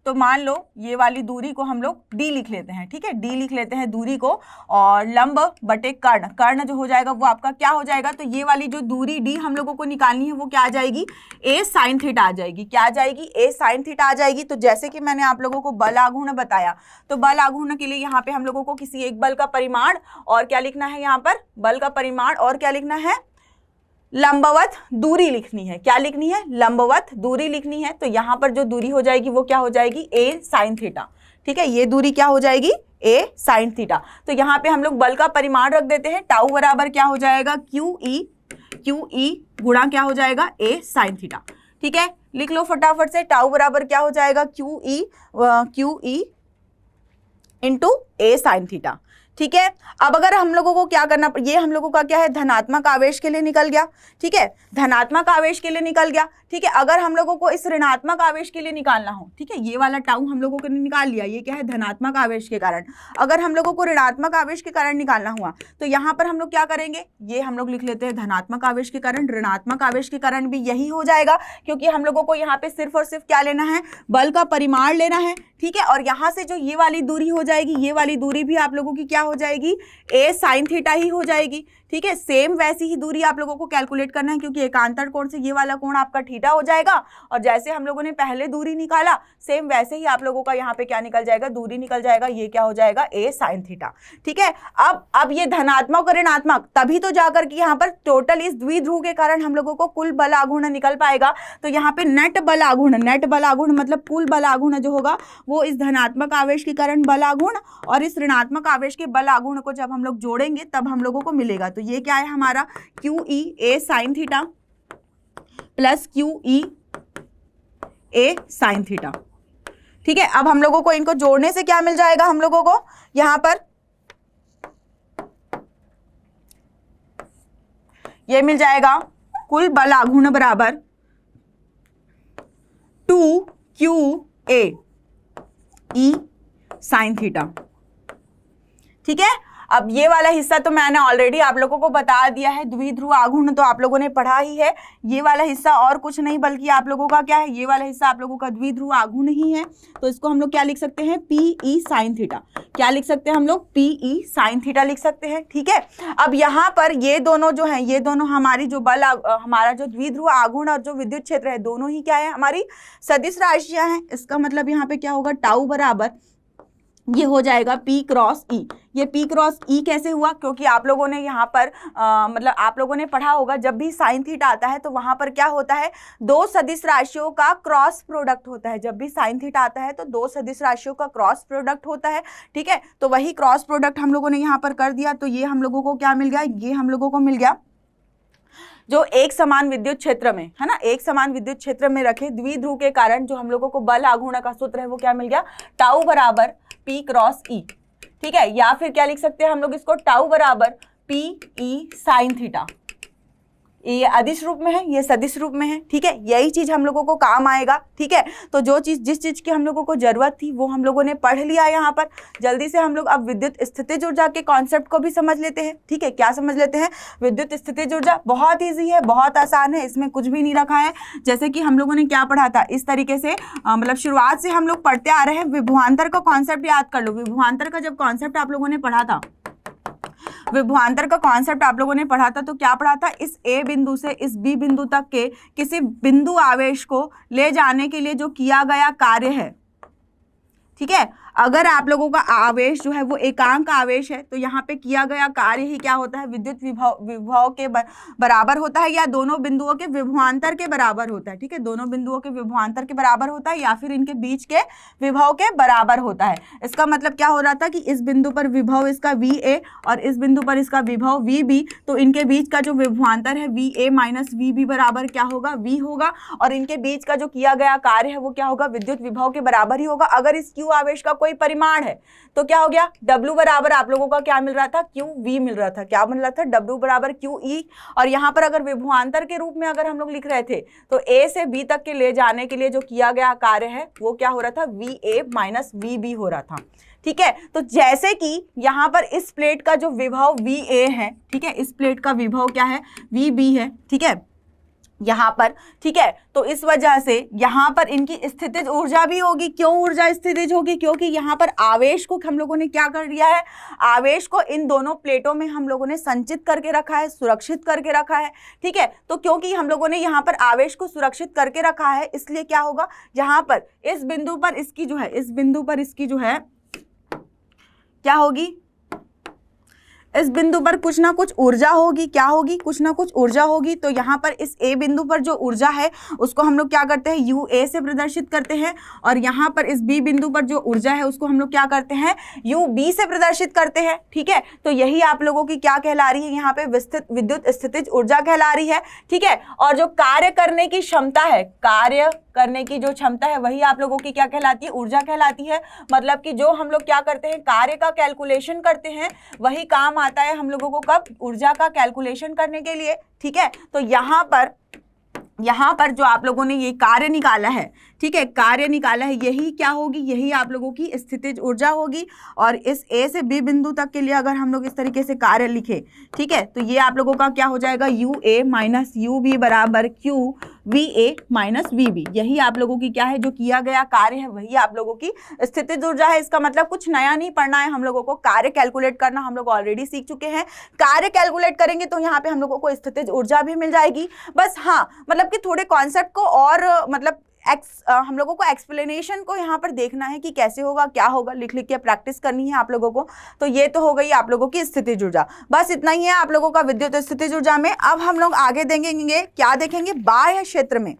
तो मान लो ये वाली दूरी को हम लोग डी लिख लेते हैं। ठीक है, डी लिख लेते हैं दूरी को, और लंब बटे कर्ण, कर्ण जो हो जाएगा वो आपका क्या हो जाएगा, तो ये वाली जो दूरी डी हम लोगों को निकालनी है वो क्या आ जाएगी, ए साइन थीटा आ जाएगी। क्या आ जाएगी, ए साइन थीटा आ जाएगी। तो जैसे कि मैंने आप लोगों को बल आघूर्ण बताया, तो बल आघूर्ण के लिए यहाँ पे हम लोगों को किसी एक बल का परिमाण और क्या लिखना है, यहाँ पर बल का परिमाण और क्या लिखना है, लंबवत दूरी लिखनी है। क्या लिखनी है, लंबवत दूरी लिखनी है। तो यहाँ पर जो दूरी हो जाएगी वो क्या हो जाएगी, ए साइन थीटा। ठीक है, ये दूरी क्या हो जाएगी, ए साइन थीटा। तो यहाँ पे हम लोग बल का परिमाण रख देते हैं, टाउ बराबर क्या हो जाएगा, क्यू ई गुणा क्या हो जाएगा, ए साइन थीटा। ठीक है, लिख लो फटाफट से, टाउ बराबर क्या हो जाएगा, क्यू ई इंटू ए साइन थीटा। ठीक है, अब अगर हम लोगों को क्या करना, ये हम लोगों का क्या है, धनात्मक आवेश के लिए निकल गया। ठीक है, धनात्मक आवेश के लिए निकल गया। ठीक है, अगर हम लोगों को इस ऋणात्मक आवेश के लिए निकालना हो, ठीक है, ये वाला टाउ हम लोगों को निकाल लिया, ये क्या है, धनात्मक आवेश के कारण। अगर हम लोगों को ऋणात्मक आवेश के कारण निकालना हुआ तो यहाँ पर हम लोग क्या करेंगे, ये हम लोग लिख लेते हैं धनात्मक आवेश के कारण। ऋणात्मक आवेश के कारण भी यही हो जाएगा, क्योंकि हम लोगों को यहाँ पे सिर्फ और सिर्फ क्या लेना है, बल का परिमाण लेना है। ठीक है, और यहाँ से जो ये वाली दूरी हो जाएगी, ये वाली दूरी भी आप लोगों की क्या हो जाएगी, ए साइन थीटा ही हो जाएगी। ठीक है, सेम वैसी ही दूरी आप लोगों को कैलकुलेट करना है, क्योंकि एकांतर कोण से ये वाला कोण आपका थीटा हो जाएगा, और जैसे हम लोगों ने पहले दूरी निकाला सेम वैसे ही आप लोगों का यहाँ पे क्या निकल जाएगा, दूरी निकल जाएगा, ये क्या हो जाएगा, ए साइन थीटा। ठीक है, अब ये धनात्मक और ऋणात्मक तभी तो जाकर कि यहाँ पर टोटल इस द्विध्रुव के कारण हम लोगों को कुल बल आघूर्ण निकल पाएगा। तो यहाँ पे नेट बल आघूर्ण मतलब कुल बल आघूर्ण जो होगा वो इस धनात्मक आवेश के कारण बल आघूर्ण और इस ऋणात्मक आवेश के बल आघूर्ण को जब हम लोग जोड़ेंगे तब हम लोगों को मिलेगा। तो ये क्या है हमारा, Q E A sine theta plus Q E A sine theta. ठीक है, अब हम लोगों को इनको जोड़ने से क्या मिल जाएगा, हम लोगों को यहां पर ये मिल जाएगा, कुल बल आघूर्ण बराबर 2QA ई साइन थीटा। ठीक है, अब ये वाला हिस्सा तो मैंने ऑलरेडी आप लोगों को बता दिया है, द्विध्रुव आघूर्ण तो आप लोगों ने पढ़ा ही है। ये वाला हिस्सा और कुछ नहीं बल्कि आप लोगों का क्या है, ये वाला हिस्सा आप लोगों का द्विध्रुव आघूर्ण ही है। तो इसको हम लोग क्या लिख सकते हैं, PE साइन थीटा। क्या लिख सकते हैं हम लोग, PE साइन थीटा लिख सकते हैं। ठीक है, अब यहाँ पर ये दोनों जो है, ये दोनों हमारी जो बल हमारा जो द्विध्रुव आघूर्ण और जो विद्युत क्षेत्र है, दोनों ही क्या है, हमारी सदिश राशियां हैं। इसका मतलब यहाँ पे क्या होगा, टाउ बराबर ये हो जाएगा P क्रॉस E। ये P क्रॉस E कैसे हुआ, क्योंकि आप लोगों ने यहाँ पर मतलब आप लोगों ने पढ़ा होगा, जब भी साइन थीटा आता है तो वहाँ पर क्या होता है, दो सदिश राशियों का क्रॉस प्रोडक्ट होता है। जब भी साइन थीटा आता है तो दो सदिश राशियों का क्रॉस प्रोडक्ट होता है। ठीक है, तो वही क्रॉस प्रोडक्ट हम लोगों ने यहाँ पर कर दिया। तो ये हम लोगों को क्या मिल गया, ये हम लोगों को मिल गया जो एक समान विद्युत क्षेत्र में है ना, एक समान विद्युत क्षेत्र में रखे द्विध्रुव के कारण जो हम लोगों को बल आघूर्ण का सूत्र है वो क्या मिल गया, टाउ बराबर P क्रॉस E। ठीक है, या फिर क्या लिख सकते हैं हम लोग इसको, टाउ बराबर PE साइन थीटा। ये अदिश रूप में है, ये सदिश रूप में है। ठीक है, यही चीज हम लोगों को काम आएगा। ठीक है, तो जो चीज जिस चीज की हम लोगों को जरूरत थी वो हम लोगों ने पढ़ लिया। यहाँ पर जल्दी से हम लोग अब विद्युत स्थितिज ऊर्जा के कॉन्सेप्ट को भी समझ लेते हैं। ठीक है, क्या समझ लेते हैं, विद्युत स्थितिज ऊर्जा बहुत ईजी है, बहुत आसान है, इसमें कुछ भी नहीं रखा है। जैसे कि हम लोगों ने क्या पढ़ा था, इस तरीके से मतलब शुरुआत से हम लोग पढ़ते आ रहे हैं। विभवांतर का कॉन्सेप्ट याद कर लो। विभवांतर का जब कॉन्सेप्ट आप लोगों ने पढ़ा था, विभवांतर का कॉन्सेप्ट आप लोगों ने पढ़ा था, तो क्या पढ़ा था, इस A बिंदु से इस B बिंदु तक के किसी बिंदु आवेश को ले जाने के लिए जो किया गया कार्य है। ठीक है, अगर आप लोगों का आवेश जो है वो एकांक आवेश है तो यहाँ पे किया गया कार्य ही क्या होता है, विद्युत विभव के बराबर होता है, या दोनों बिंदुओं के विभवांतर के बराबर होता है। ठीक है, दोनों बिंदुओं के विभवांतर के बराबर होता है, या फिर इनके बीच के विभव के बराबर होता है। इसका मतलब क्या हो रहा था कि इस बिंदु पर विभव इसका VA और इस बिंदु पर इसका विभव VB, तो इनके बीच का जो विभवांतर है VA माइनस VB बराबर क्या होगा, V होगा, और इनके बीच का जो किया गया कार्य है वो क्या होगा, विद्युत विभव के बराबर ही होगा। अगर इस Q आवेश का कोई परिमाण है, तो क्या हो गया, W बराबर आप लोगों का क्या मिल रहा था, QV मिल रहा था। क्या मिल रहा था, W बराबर QE। और यहाँ पर अगर विभवांतर के रूप में अगर हम लोग लिख रहे थे तो A से B तक के ले जाने के लिए जो किया गया कार्य है वो क्या हो रहा था, VA माइनस VB हो रहा था। ठीक है, तो जैसे कि यहाँ पर इस प्लेट का जो विभव VA है, ठीक है, इस प्लेट का विभव क्या है, VB है, ठीक है, यहाँ पर, ठीक है, तो इस वजह से यहाँ पर इनकी स्थितिज ऊर्जा भी होगी। क्यों ऊर्जा स्थितिज होगी, क्योंकि यहाँ पर आवेश को हम लोगों ने क्या कर दिया है, आवेश को इन दोनों प्लेटों में हम लोगों ने संचित करके रखा है, सुरक्षित करके रखा है। ठीक है, तो क्योंकि हम लोगों ने यहाँ पर आवेश को सुरक्षित करके रखा है, इसलिए क्या होगा, यहाँ पर इस बिंदु पर इसकी जो है, इस बिंदु पर इसकी जो है क्या होगी, इस बिंदु पर कुछ ना कुछ ऊर्जा होगी। क्या होगी, कुछ ना कुछ ऊर्जा होगी। तो यहाँ पर इस ए बिंदु पर जो ऊर्जा है उसको हम लोग क्या करते हैं, UA से प्रदर्शित करते हैं, और यहाँ पर इस बी बिंदु पर जो ऊर्जा है उसको हम लोग क्या करते हैं, UB से प्रदर्शित करते हैं। ठीक है, तो यही आप लोगों की क्या कहला रही है, यहाँ पे विद्युत स्थितिज ऊर्जा कहला रही है। ठीक है, और जो कार्य करने की क्षमता है, कार्य करने की जो क्षमता है वही आप लोगों की क्या कहलाती है, ऊर्जा कहलाती है। मतलब कि जो हम लोग क्या करते हैं, कार्य का कैलकुलेशन करते हैं, वही काम आता है हम लोगों को कब, ऊर्जा का कैलकुलेशन करने के लिए। ठीक है, तो यहाँ पर जो आप लोगों ने ये कार्य निकाला है, ठीक है, कार्य निकाला है, यही क्या होगी, यही आप लोगों की स्थितिज ऊर्जा होगी। और इस ए से बी बिंदु तक के लिए अगर हम लोग इस तरीके से कार्य लिखे, ठीक है, तो ये आप लोगों का क्या हो जाएगा, UA माइनस UB बराबर QVA माइनस VB। यही आप लोगों की क्या है, जो किया गया कार्य है वही आप लोगों की स्थितिज ऊर्जा है। इसका मतलब कुछ नया नहीं पढ़ना है हम लोगों को, कार्य कैलकुलेट करना हम लोग ऑलरेडी सीख चुके हैं। कार्य कैलकुलेट करेंगे तो यहाँ पे हम लोगों को स्थितिज ऊर्जा भी मिल जाएगी। बस हाँ, मतलब कि थोड़े कॉन्सेप्ट को और मतलब हम लोगों को एक्सप्लेनेशन को यहाँ पर देखना है कि कैसे होगा, क्या होगा, लिख लिख के प्रैक्टिस करनी है आप लोगों को। तो ये तो हो गई आप लोगों की स्थितिज ऊर्जा। बस इतना ही है आप लोगों का विद्युत स्थितिज ऊर्जा में। अब हम लोग आगे देखेंगे, क्या देखेंगे, बाह्य क्षेत्र में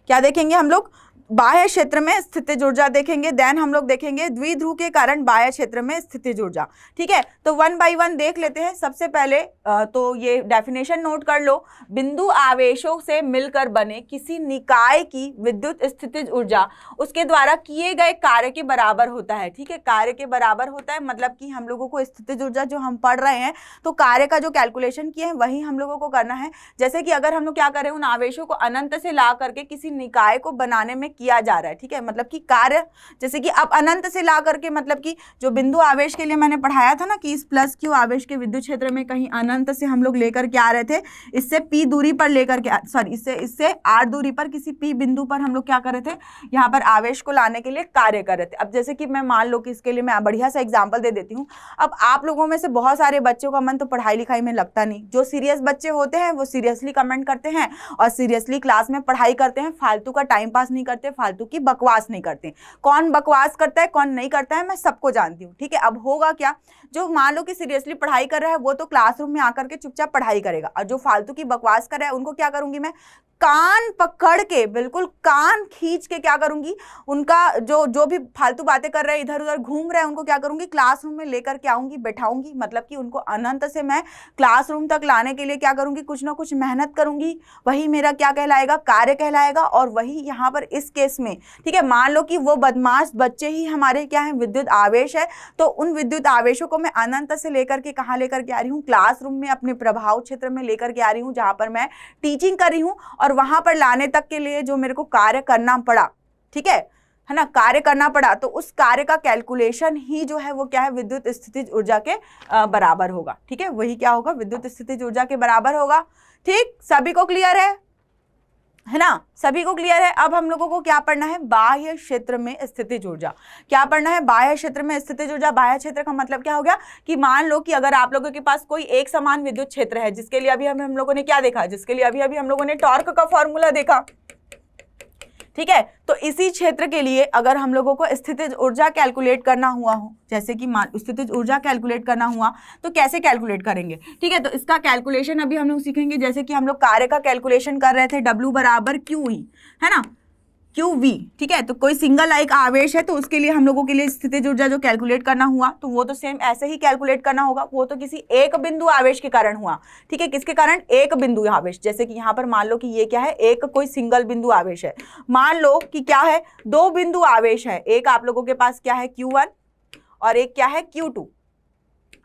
क्या देखेंगे हम लोग, बाह्य क्षेत्र में स्थितिज ऊर्जा देखेंगे। देन हम लोग देखेंगे द्विध्रुव के कारण बाह्य क्षेत्र में स्थितिज ऊर्जा। ठीक है, तो 1 बाय 1 देख लेते हैं। सबसे पहले तो ये डेफिनेशन नोट कर लो, बिंदु आवेशों से मिलकर बने किसी निकाय की विद्युत स्थितिज ऊर्जा उसके द्वारा किए गए कार्य के बराबर होता है। ठीक है, कार्य के बराबर होता है, मतलब कि हम लोगों को स्थितिज ऊर्जा जो हम पढ़ रहे हैं तो कार्य का जो कैलकुलेशन किए हैं वही हम लोगों को करना है। जैसे कि अगर हम लोग क्या करें, उन आवेशों को अनंत से ला करके किसी निकाय को बनाने में किया जा रहा है। ठीक है, मतलब कि कार्य जैसे कि अब अनंत से ला करके, मतलब कि जो बिंदु आवेश के लिए मैंने पढ़ाया था ना कि इस प्लस क्यू आवेश के विद्युत क्षेत्र में कहीं अनंत से हम लोग लेकर के आ रहे थे, इससे P दूरी पर लेकर के, सॉरी इससे R दूरी पर किसी P बिंदु पर हम लोग क्या कर रहे थे, यहाँ पर आवेश को लाने के लिए कार्य कर रहे थे। अब जैसे कि मैं मान लो कि इसके लिए मैं बढ़िया सा एग्जाम्पल दे देती हूँ। अब आप लोगों में से बहुत सारे बच्चों का मन तो पढ़ाई लिखाई में लगता नहीं। जो सीरियस बच्चे होते हैं वो सीरियसली कमेंट करते हैं और सीरियसली क्लास में पढ़ाई करते हैं, फालतू का टाइम पास नहीं करते, फालतू की बकवास नहीं करते। कौन बकवास करता है कौन नहीं करता है मैं सबको जानती हूँ। ठीक है, अब होगा क्या, जो मान लो कि सीरियसली पढ़ाई कर रहा है वो तो क्लासरूम में आकर के चुपचाप पढ़ाई करेगा, और जो फालतू की बकवास कर रहा है उनको क्या करूंगी मैं, कान पकड़ के, बिल्कुल कान खींच के क्या करूंगी, उनका जो भी फालतू बातें कर रहे हैं, इधर उधर घूम रहे हैं, उनको क्या करूंगी, क्लासरूम में लेकर के आऊंगी, बैठाऊंगी। मतलब कि उनको अनंत से मैं क्लासरूम तक लाने के लिए क्या करूंगी, कुछ ना कुछ मेहनत करूंगी। वही मेरा क्या कहलाएगा, कार्य कहलाएगा। और वही यहाँ पर इस केस में, ठीक है, मान लो कि वो बदमाश बच्चे ही हमारे क्या है, विद्युत आवेश है, तो उन विद्युत आवेशों को मैं अनंत से लेकर के कहाँ लेकर के आ रही हूँ, क्लासरूम में, अपने प्रभाव क्षेत्र में लेकर के आ रही हूँ, जहाँ पर मैं टीचिंग कर रही हूँ। और वहां पर लाने तक के लिए जो मेरे को कार्य करना पड़ा, ठीक है ना, कार्य करना पड़ा, तो उस कार्य का कैलकुलेशन ही जो है वो क्या है, विद्युत स्थितिज ऊर्जा के बराबर होगा। ठीक है, वही क्या होगा, विद्युत स्थितिज ऊर्जा के बराबर होगा। ठीक, सभी को क्लियर है ना, सभी को क्लियर है। अब हम लोगों को क्या पढ़ना है, बाह्य क्षेत्र में स्थितिज ऊर्जा। क्या पढ़ना है, बाह्य क्षेत्र में स्थितिज ऊर्जा। बाह्य क्षेत्र का मतलब क्या हो गया कि मान लो कि अगर आप लोगों के पास कोई एक समान विद्युत क्षेत्र है, जिसके लिए अभी हम लोगों ने क्या देखा, जिसके लिए अभी हम लोगों ने टॉर्क का फॉर्मूला देखा। ठीक है, तो इसी क्षेत्र के लिए अगर हम लोगों को स्थितिज ऊर्जा कैलकुलेट करना हुआ हो, जैसे कि स्थितिज ऊर्जा कैलकुलेट करना हुआ तो कैसे कैलकुलेट करेंगे। ठीक है, तो इसका कैलकुलेशन अभी हम लोग सीखेंगे। जैसे कि हम लोग कार्य का कैलकुलेशन कर रहे थे, W बराबर QE, है ना, QV, ठीक है। तो कोई सिंगल एक आवेश है तो उसके लिए हम लोगों के लिए स्थितिज ऊर्जा जो कैलकुलेट करना हुआ तो वो तो सेम ऐसे ही कैलकुलेट करना होगा, वो तो किसी एक बिंदु आवेश के कारण हुआ, ठीक है। किसके कारण? एक बिंदु आवेश। जैसे कि यहाँ पर मान लो कि ये क्या है, एक कोई सिंगल बिंदु आवेश है। मान लो कि क्या है, दो बिंदु आवेश है, एक आप लोगों के पास क्या है Q1 और एक क्या है Q2।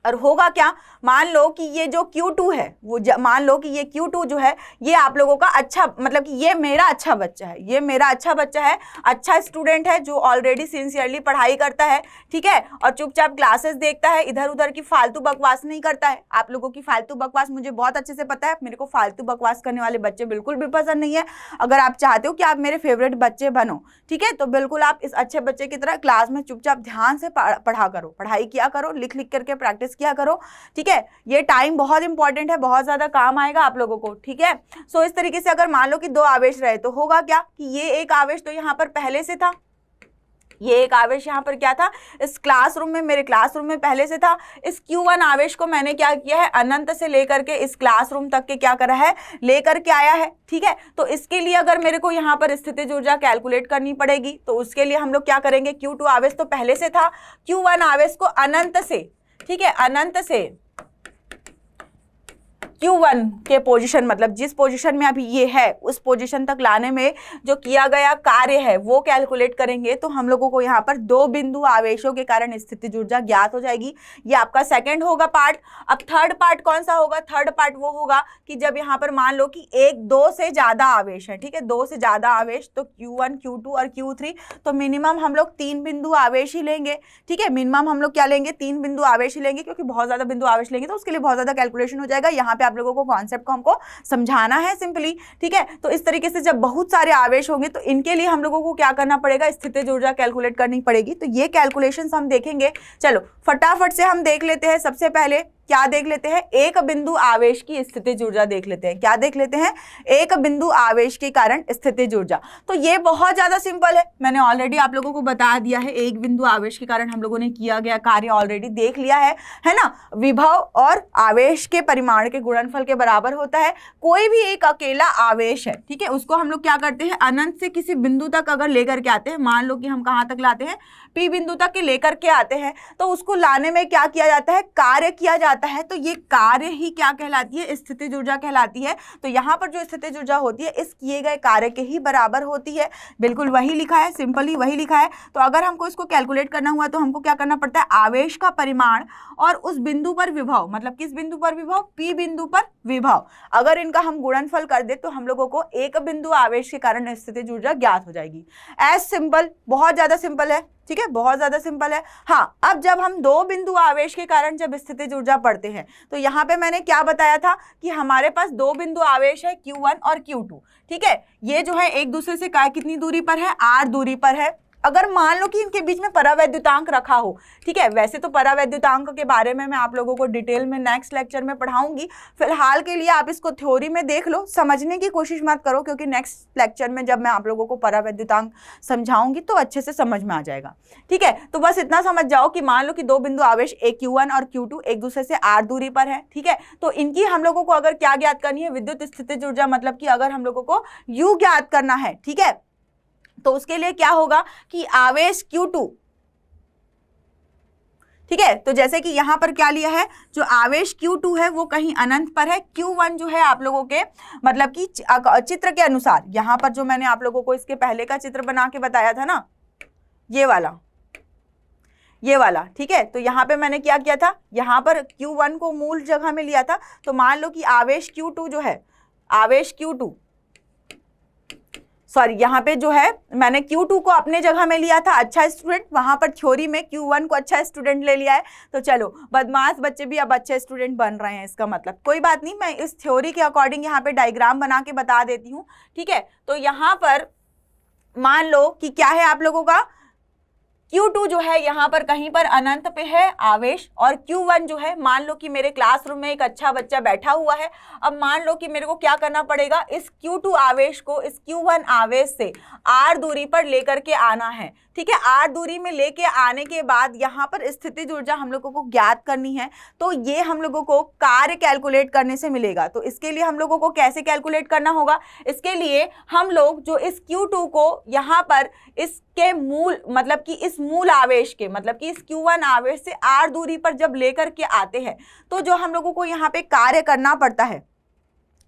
और होगा क्या, मान लो कि ये जो Q2 है वो मान लो कि ये Q2 जो है ये आप लोगों का अच्छा, मतलब कि ये मेरा अच्छा बच्चा है, ये मेरा अच्छा बच्चा है, अच्छा स्टूडेंट है जो ऑलरेडी सिंसियरली पढ़ाई करता है, ठीक है, और चुपचाप क्लासेस देखता है, इधर उधर की फालतू बकवास नहीं करता है। आप लोगों की फालतू बकवास मुझे बहुत अच्छे से पता है, मेरे को फालतू बकवास करने वाले बच्चे बिल्कुल भी पसंद नहीं है। अगर आप चाहते हो कि आप मेरे फेवरेट बच्चे बनो, ठीक है, तो बिल्कुल आप इस अच्छे बच्चे की तरह क्लास में चुपचाप ध्यान से पढ़ा करो, पढ़ाई किया करो, लिख लिख करके प्रैक्टिस किया करो, ठीक है। ये टाइम बहुत इंपॉर्टेंट है, बहुत ज्यादा काम आएगा आप लोगों को, ठीक है। सो इस तरीके से अगर मान लो कि दो आवेश रहे तो होगा क्या कि ये एक आवेश तो यहाँ पर पहले से था, ये एक आवेश यहाँ पर क्या था, इस क्लासरूम में, मेरे क्लासरूम में पहले से था। इस Q1 आवेश को मैंने क्या किया है, अनंत से लेकर के इस क्लासरूम तक के क्या करा है, लेकर के आया है, ठीक है। तो इसके लिए अगर मेरे को यहाँ पर स्थितिज ऊर्जा कैलकुलेट करनी पड़ेगी तो उसके लिए हम लोग क्या करेंगे, Q2 आवेश तो पहले से था, Q1 आवेश को अनंत से, ठीक है, अनंत से Q1 के पोजीशन, मतलब जिस पोजीशन में अभी ये है उस पोजीशन तक लाने में जो किया गया कार्य है वो कैलकुलेट करेंगे तो हम लोगों को यहाँ पर दो बिंदु आवेशों के कारण स्थितिज ऊर्जा ज्ञात हो जाएगी। ये आपका सेकंड होगा पार्ट। अब थर्ड पार्ट कौन सा होगा, थर्ड पार्ट वो होगा कि जब यहाँ पर मान लो कि एक दो से ज्यादा आवेश है, ठीक है, दो से ज्यादा आवेश, तो Q1 Q2 और Q3, तो मिनिमम हम लोग तीन बिंदु आवेश ही लेंगे, ठीक है। मिनिमम हम लोग क्या लेंगे, तीन बिंदु आवेश ही लेंगे, क्योंकि बहुत ज्यादा बिंदु आवेश लेंगे तो उसके लिए बहुत ज्यादा कैलकुलेशन हो जाएगा। यहाँ पे आप लोगों को कॉन्सेप्ट को हमको समझाना है सिंपली, ठीक है। तो इस तरीके से जब बहुत सारे आवेश होंगे तो इनके लिए हम लोगों को क्या करना पड़ेगा, स्थितिज ऊर्जा कैलकुलेट करनी पड़ेगी। तो ये कैलकुलेशंस हम देखेंगे। चलो फटाफट से हम देख लेते हैं। सबसे पहले क्या देख लेते हैं, एक बिंदु आवेश की स्थितिज ऊर्जा देख लेते हैं। क्या देख लेते हैं, एक बिंदु आवेश के कारण स्थितिज ऊर्जा। तो ये बहुत ज्यादा सिंपल है, मैंने ऑलरेडी आप लोगों को बता दिया है। एक बिंदु आवेश के कारण हम लोगों ने किया गया कार्य ऑलरेडी देख लिया है ना। विभव और आवेश के परिमाण के गुणनफल के बराबर होता है। कोई भी एक अकेला आवेश है, ठीक है, उसको हम लोग क्या करते हैं, अनंत से किसी बिंदु तक अगर लेकर के आते हैं, मान लो कि हम कहाँ तक लाते हैं, P बिंदु तक के लेकर के आते हैं, तो उसको लाने में क्या किया जाता है, कार्य किया जाता है। तो ये कार्य ही क्या कहलाती है, स्थितिज ऊर्जा कहलाती है। तो यहाँ पर जो स्थितिज ऊर्जा होती है इस किए गए कार्य के ही बराबर होती है। बिल्कुल वही लिखा है, सिंपली वही लिखा है। तो अगर हमको इसको कैलकुलेट करना हुआ तो हमको क्या करना पड़ता है, आवेश का परिमाण और उस बिंदु पर विभव, मतलब किस बिंदु पर विभव, P बिंदु पर विभव, अगर इनका हम गुणनफल कर दे तो हम लोगों को एक बिंदु आवेश के कारण स्थितिज ऊर्जा ज्ञात हो जाएगी। एज सिंपल, बहुत ज्यादा सिंपल है, ठीक है, बहुत ज्यादा सिंपल है। हाँ, अब जब हम दो बिंदु आवेश के कारण जब स्थितिज ऊर्जा पढ़ते हैं तो यहाँ पे मैंने क्या बताया था कि हमारे पास दो बिंदु आवेश है Q1 और Q2, ठीक है। ये जो है एक दूसरे से कितनी दूरी पर है, r दूरी पर है। अगर मान लो कि इनके बीच में परावैद्युतांक रखा हो, ठीक है, वैसे तो परावैद्युतांक के बारे में मैं आप लोगों को डिटेल में नेक्स्ट लेक्चर में पढ़ाऊंगी। फिलहाल के लिए आप इसको थ्योरी में देख लो, समझने की कोशिश मत करो, क्योंकि नेक्स्ट लेक्चर में जब मैं आप लोगों को परावैद्युतांक समझाऊंगी तो अच्छे से समझ में आ जाएगा, ठीक है। तो बस इतना समझ जाओ कि मान लो कि दो बिंदु आवेश एक Q1 और Q2 एक दूसरे से r दूरी पर है, ठीक है। तो इनकी हम लोगों को अगर क्या ज्ञात करनी है, विद्युत स्थितिज ऊर्जा, मतलब कि अगर हम लोगों को U ज्ञात करना है, ठीक है, तो उसके लिए क्या होगा कि आवेश Q2, ठीक है, तो जैसे कि यहां पर क्या लिया है, जो आवेश Q2 है वो कहीं अनंत पर है। Q1 जो है आप लोगों के मतलब कि चित्र के अनुसार, यहां पर जो मैंने आप लोगों को इसके पहले का चित्र बना के बताया था ना, ये वाला, ठीक है। तो यहाँ पे मैंने क्या किया था, यहाँ पर Q1 को मूल जगह में लिया था। तो मान लो कि आवेश Q2 जो है, आवेश Q2, सॉरी, यहाँ पे जो है मैंने Q2 को अपने जगह में लिया था, अच्छा स्टूडेंट, वहां पर थ्योरी में Q1 को अच्छा स्टूडेंट ले लिया है। तो चलो, बदमाश बच्चे भी अब अच्छे स्टूडेंट बन रहे हैं, इसका मतलब कोई बात नहीं, मैं इस थ्योरी के अकॉर्डिंग यहाँ पे डायग्राम बना के बता देती हूँ, ठीक है। तो यहाँ पर मान लो कि क्या है आप लोगों का Q2 जो है यहाँ पर कहीं पर अनंत पे है आवेश, और Q1 जो है, मान लो कि मेरे क्लासरूम में एक अच्छा बच्चा बैठा हुआ है। अब मान लो कि मेरे को क्या करना पड़ेगा, इस Q2 आवेश को इस Q1 आवेश से r दूरी पर लेकर के आना है। ठीक है, r दूरी में लेके आने के बाद यहाँ पर स्थितिज ऊर्जा हम लोगों को ज्ञात करनी है। तो ये हम लोगों को कार्य कैलकुलेट करने से मिलेगा। तो इसके लिए हम लोगों को कैसे कैलकुलेट करना होगा, इसके लिए हम लोग जो इस Q2 को यहाँ पर इसके मूल मतलब कि इस मूल आवेश के मतलब कि इस Q1 आवेश से r दूरी पर जब लेकर के आते हैं, तो जो हम लोगों को यहाँ पे कार्य करना पड़ता है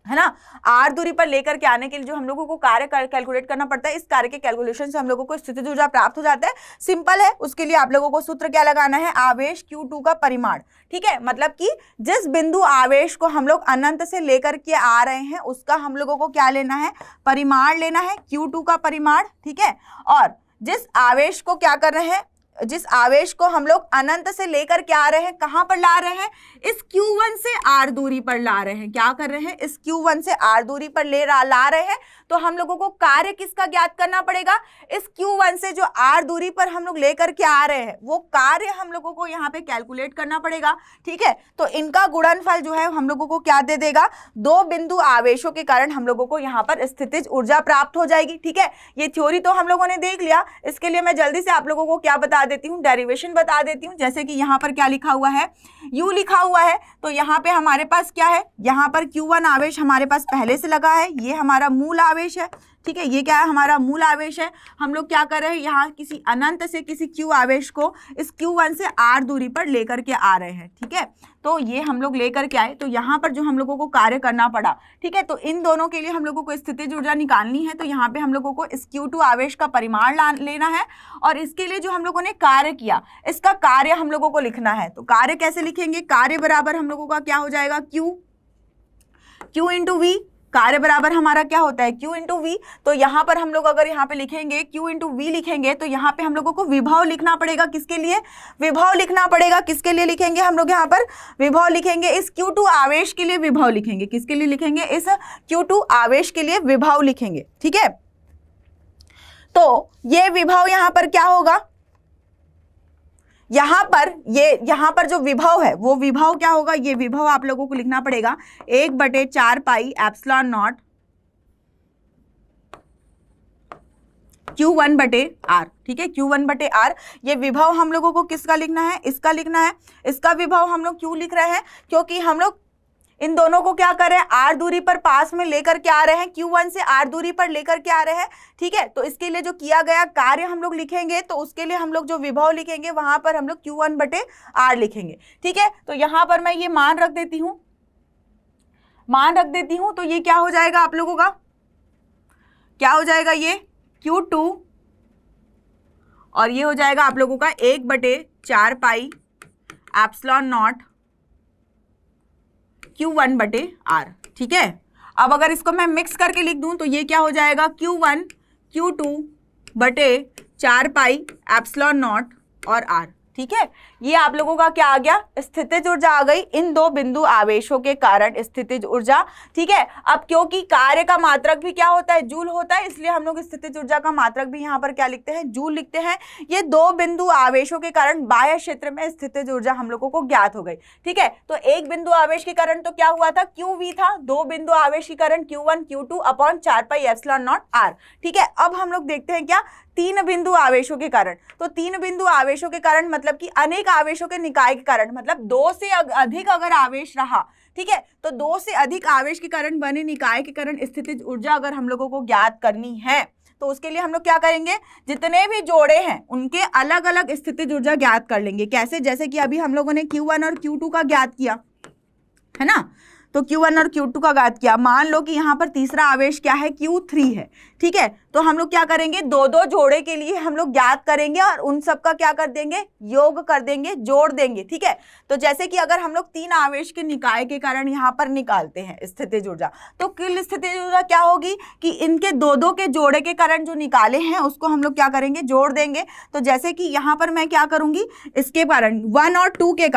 ना, r दूरी पर लेकर के आने के लिए जो हम लोगों को कार्य कैलकुलेट करना पड़ता है, इस कार्य के कैलकुलेशन से हम लोगों को स्थितिज ऊर्जा प्राप्त हो जाता है। सिंपल है, उसके लिए आप लोगों को सूत्र क्या लगाना है, आवेश Q2 का परिमाण। ठीक है, मतलब कि जिस बिंदु आवेश को हम लोग अनंत से लेकर के आ रहे हैं उसका हम लोगों को क्या लेना है, परिमाण लेना है, Q2 का परिमाण। ठीक है, और जिस आवेश को क्या कर रहे हैं, जिस आवेश को हम लोग अनंत से लेकर के आ रहे हैं, कहां पर ला रहे हैं, इस Q1 से r दूरी पर ला रहे हैं। क्या कर रहे हैं, इस Q1 से r दूरी पर ला रहे हैं। तो हम लोगों को कार्य किसका ज्ञात करना पड़ेगा, इस Q1 से जो r दूरी पर हम लोग लेकर के आ रहे हैं वो कार्य हम लोगों को यहाँ पे कैलकुलेट करना पड़ेगा। ठीक है, तो इनका गुणनफल जो है हम लोगों को क्या दे देगा, दो बिंदु आवेशों के कारण हम लोगों को यहाँ पर स्थितिज ऊर्जा प्राप्त हो जाएगी। ठीक है, ये थ्योरी तो हम लोगों ने देख लिया। इसके लिए मैं जल्दी से आप लोगों को क्या बता देती हूँ, डेरिवेशन बता देती हूँ। जैसे कि यहाँ पर क्या लिखा हुआ है, U लिखा हुआ है, तो यहाँ पे हमारे पास क्या है, यहाँ पर Q1 आवेश हमारे पास पहले से लगा है, ये हमारा मूल आवेश है। ठीक है, ये क्या है, हमारा मूल आवेश है। हम लोग क्या कर रहे हैं, यहाँ किसी अनंत से किसी Q आवेश को इस Q1 से r दूरी पर लेकर के आ रहे हैं। ठीक है, तो ये हम लोग लेकर के आए, तो यहाँ पर जो हम लोगों को कार्य करना पड़ा। ठीक है, तो इन दोनों के लिए हम लोगों को स्थितिज ऊर्जा निकालनी है। तो यहाँ पे हम लोगों को इस Q2 आवेश का परिमाण लेना है, और इसके लिए जो हम लोगों ने कार्य किया इसका कार्य हम लोगों को लिखना है। तो कार्य कैसे लिखेंगे, कार्य बराबर हम लोगों का क्या हो जाएगा, Q इंटू V। कार्य बराबर हमारा क्या होता है, Q इंटू V। तो यहाँ पर हम लोग अगर यहाँ पे लिखेंगे Q इंटू V लिखेंगे, तो यहाँ पे हम लोगों को विभव लिखना पड़ेगा। किसके लिए, विभव लिखना पड़ेगा। किसके लिए लिखेंगे हम लोग, यहाँ पर विभव लिखेंगे, इस Q2 आवेश के लिए विभव लिखेंगे। किसके लिए लिखेंगे, इस Q2 आवेश के लिए विभव लिखेंगे। ठीक है, तो ये विभव यहाँ पर क्या होगा, यहाँ पर जो विभव है वो विभव क्या होगा, ये विभव आप लोगों को लिखना पड़ेगा 1/4 पाई एप्सिलॉन नॉट Q1/r। ठीक है, Q1/r। ये विभव हम लोगों को किसका लिखना है, इसका लिखना है। इसका विभव हम लोग क्यों लिख रहे हैं, क्योंकि हम लोग इन दोनों को क्या कर रहे हैं, r दूरी पर पास में लेकर के आ रहे हैं, Q1 से r दूरी पर लेकर के आ रहे हैं। ठीक है, तो इसके लिए जो किया गया कार्य हम लोग लिखेंगे, तो उसके लिए हम लोग जो विभव लिखेंगे वहां पर हम लोग Q1/r लिखेंगे। ठीक है, तो यहाँ पर मैं ये मान रख देती हूँ, तो ये क्या हो जाएगा आप लोगों का, क्या हो जाएगा, ये Q2 और ये हो जाएगा आप लोगों का 1/4 पाई एप्सिलॉन नॉट Q1/r। ठीक है, अब अगर इसको मैं मिक्स करके लिख दूं तो ये क्या हो जाएगा, Q1 Q2/4 pi epsilon not और r। ठीक है, ये आप लोगों का क्या आ गया, स्थितिज ऊर्जा आ गई इन दो बिंदु आवेशों के कारण स्थितिज ऊर्जा। ठीक है, अब क्योंकि कार्य का मात्रक भी क्या होता है, जूल होता है, इसलिए हम लोग स्थितिज ऊर्जा का मात्रक भी यहाँ पर क्या लिखते हैं, जूल लिखते हैं। ये दो बिंदु आवेशों के कारण बाह्य क्षेत्र में स्थितिज ऊर्जा हम लोगों को ज्ञात हो गई। ठीक है, तो एक बिंदु आवेश के कारण तो क्या हुआ था, QV था, दो बिंदु आवेश के कारण Q1 Q2/4 pi epsilon not r। ठीक है, अब हम लोग देखते हैं क्या, तीन बिंदु आवेशों के कारण। तो तीन बिंदु आवेशों के कारण मतलब कि अनेक आवेशों के निकाय के कारण, मतलब दो से अधिक अगर आवेश रहा, ठीक है, तो दो से अधिक आवेश के कारण बने निकाय के कारण स्थितिज ऊर्जा अगर हम लोगों को ज्ञात करनी है, तो उसके लिए हम लोग क्या करेंगे, जितने भी जोड़े हैं उनके अलग अलग स्थितिज ऊर्जा ज्ञात कर लेंगे। कैसे, जैसे कि अभी हम लोगों ने Q1 और Q2 का ज्ञात किया है ना, तो Q1 और Q2 का ज्ञात किया। मान लो कि यहाँ पर तीसरा आवेश क्या है, Q3 है। ठीक है, तो हम लोग क्या करेंगे, दो दो जोड़े के लिए हम लोग ज्ञात करेंगे और उन सब का क्या कर देंगे, योग कर देंगे, जोड़ देंगे। ठीक है, तो जैसे कि अगर हम लोग तीन आवेश के निकाय के कारण यहाँ पर निकालते हैं स्थितिज ऊर्जा, तो कुल स्थितिज ऊर्जा क्या होगी कि इनके दो दो के जोड़े के कारण जो निकाले हैं उसको हम लोग क्या करेंगे, जोड़ देंगे। तो जैसे कि यहाँ पर मैं क्या करूंगी, इसके कारण 1 और 2 के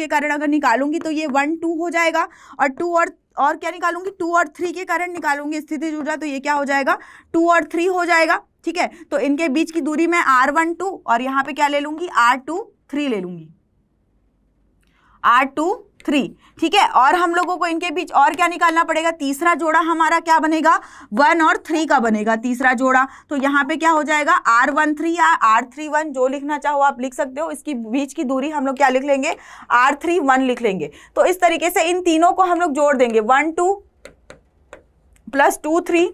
कारण अगर निकालूंगी तो ये 1 2 हो जाएगा, और 2 और क्या निकालूंगी, 2 और 3 के कारण निकालूंगी स्थितिज ऊर्जा, तो ये क्या हो जाएगा, 2 और 3 हो जाएगा। ठीक है, तो इनके बीच की दूरी मैं r12 और यहाँ पे क्या ले लूंगी, r23 ले लूंगी, r23, ठीक है। और हम लोगों को इनके बीच और क्या निकालना पड़ेगा, तीसरा जोड़ा हमारा क्या बनेगा, 1 और 3 का बनेगा तीसरा जोड़ा। तो यहाँ पे क्या हो जाएगा, r13 या r31, जो लिखना चाहो आप लिख सकते हो। इसकी बीच की दूरी हम लोग क्या लिख लेंगे, r31 लिख लेंगे। तो इस तरीके से इन तीनों को हम लोग जोड़ देंगे, 1 2 प्लस 2 3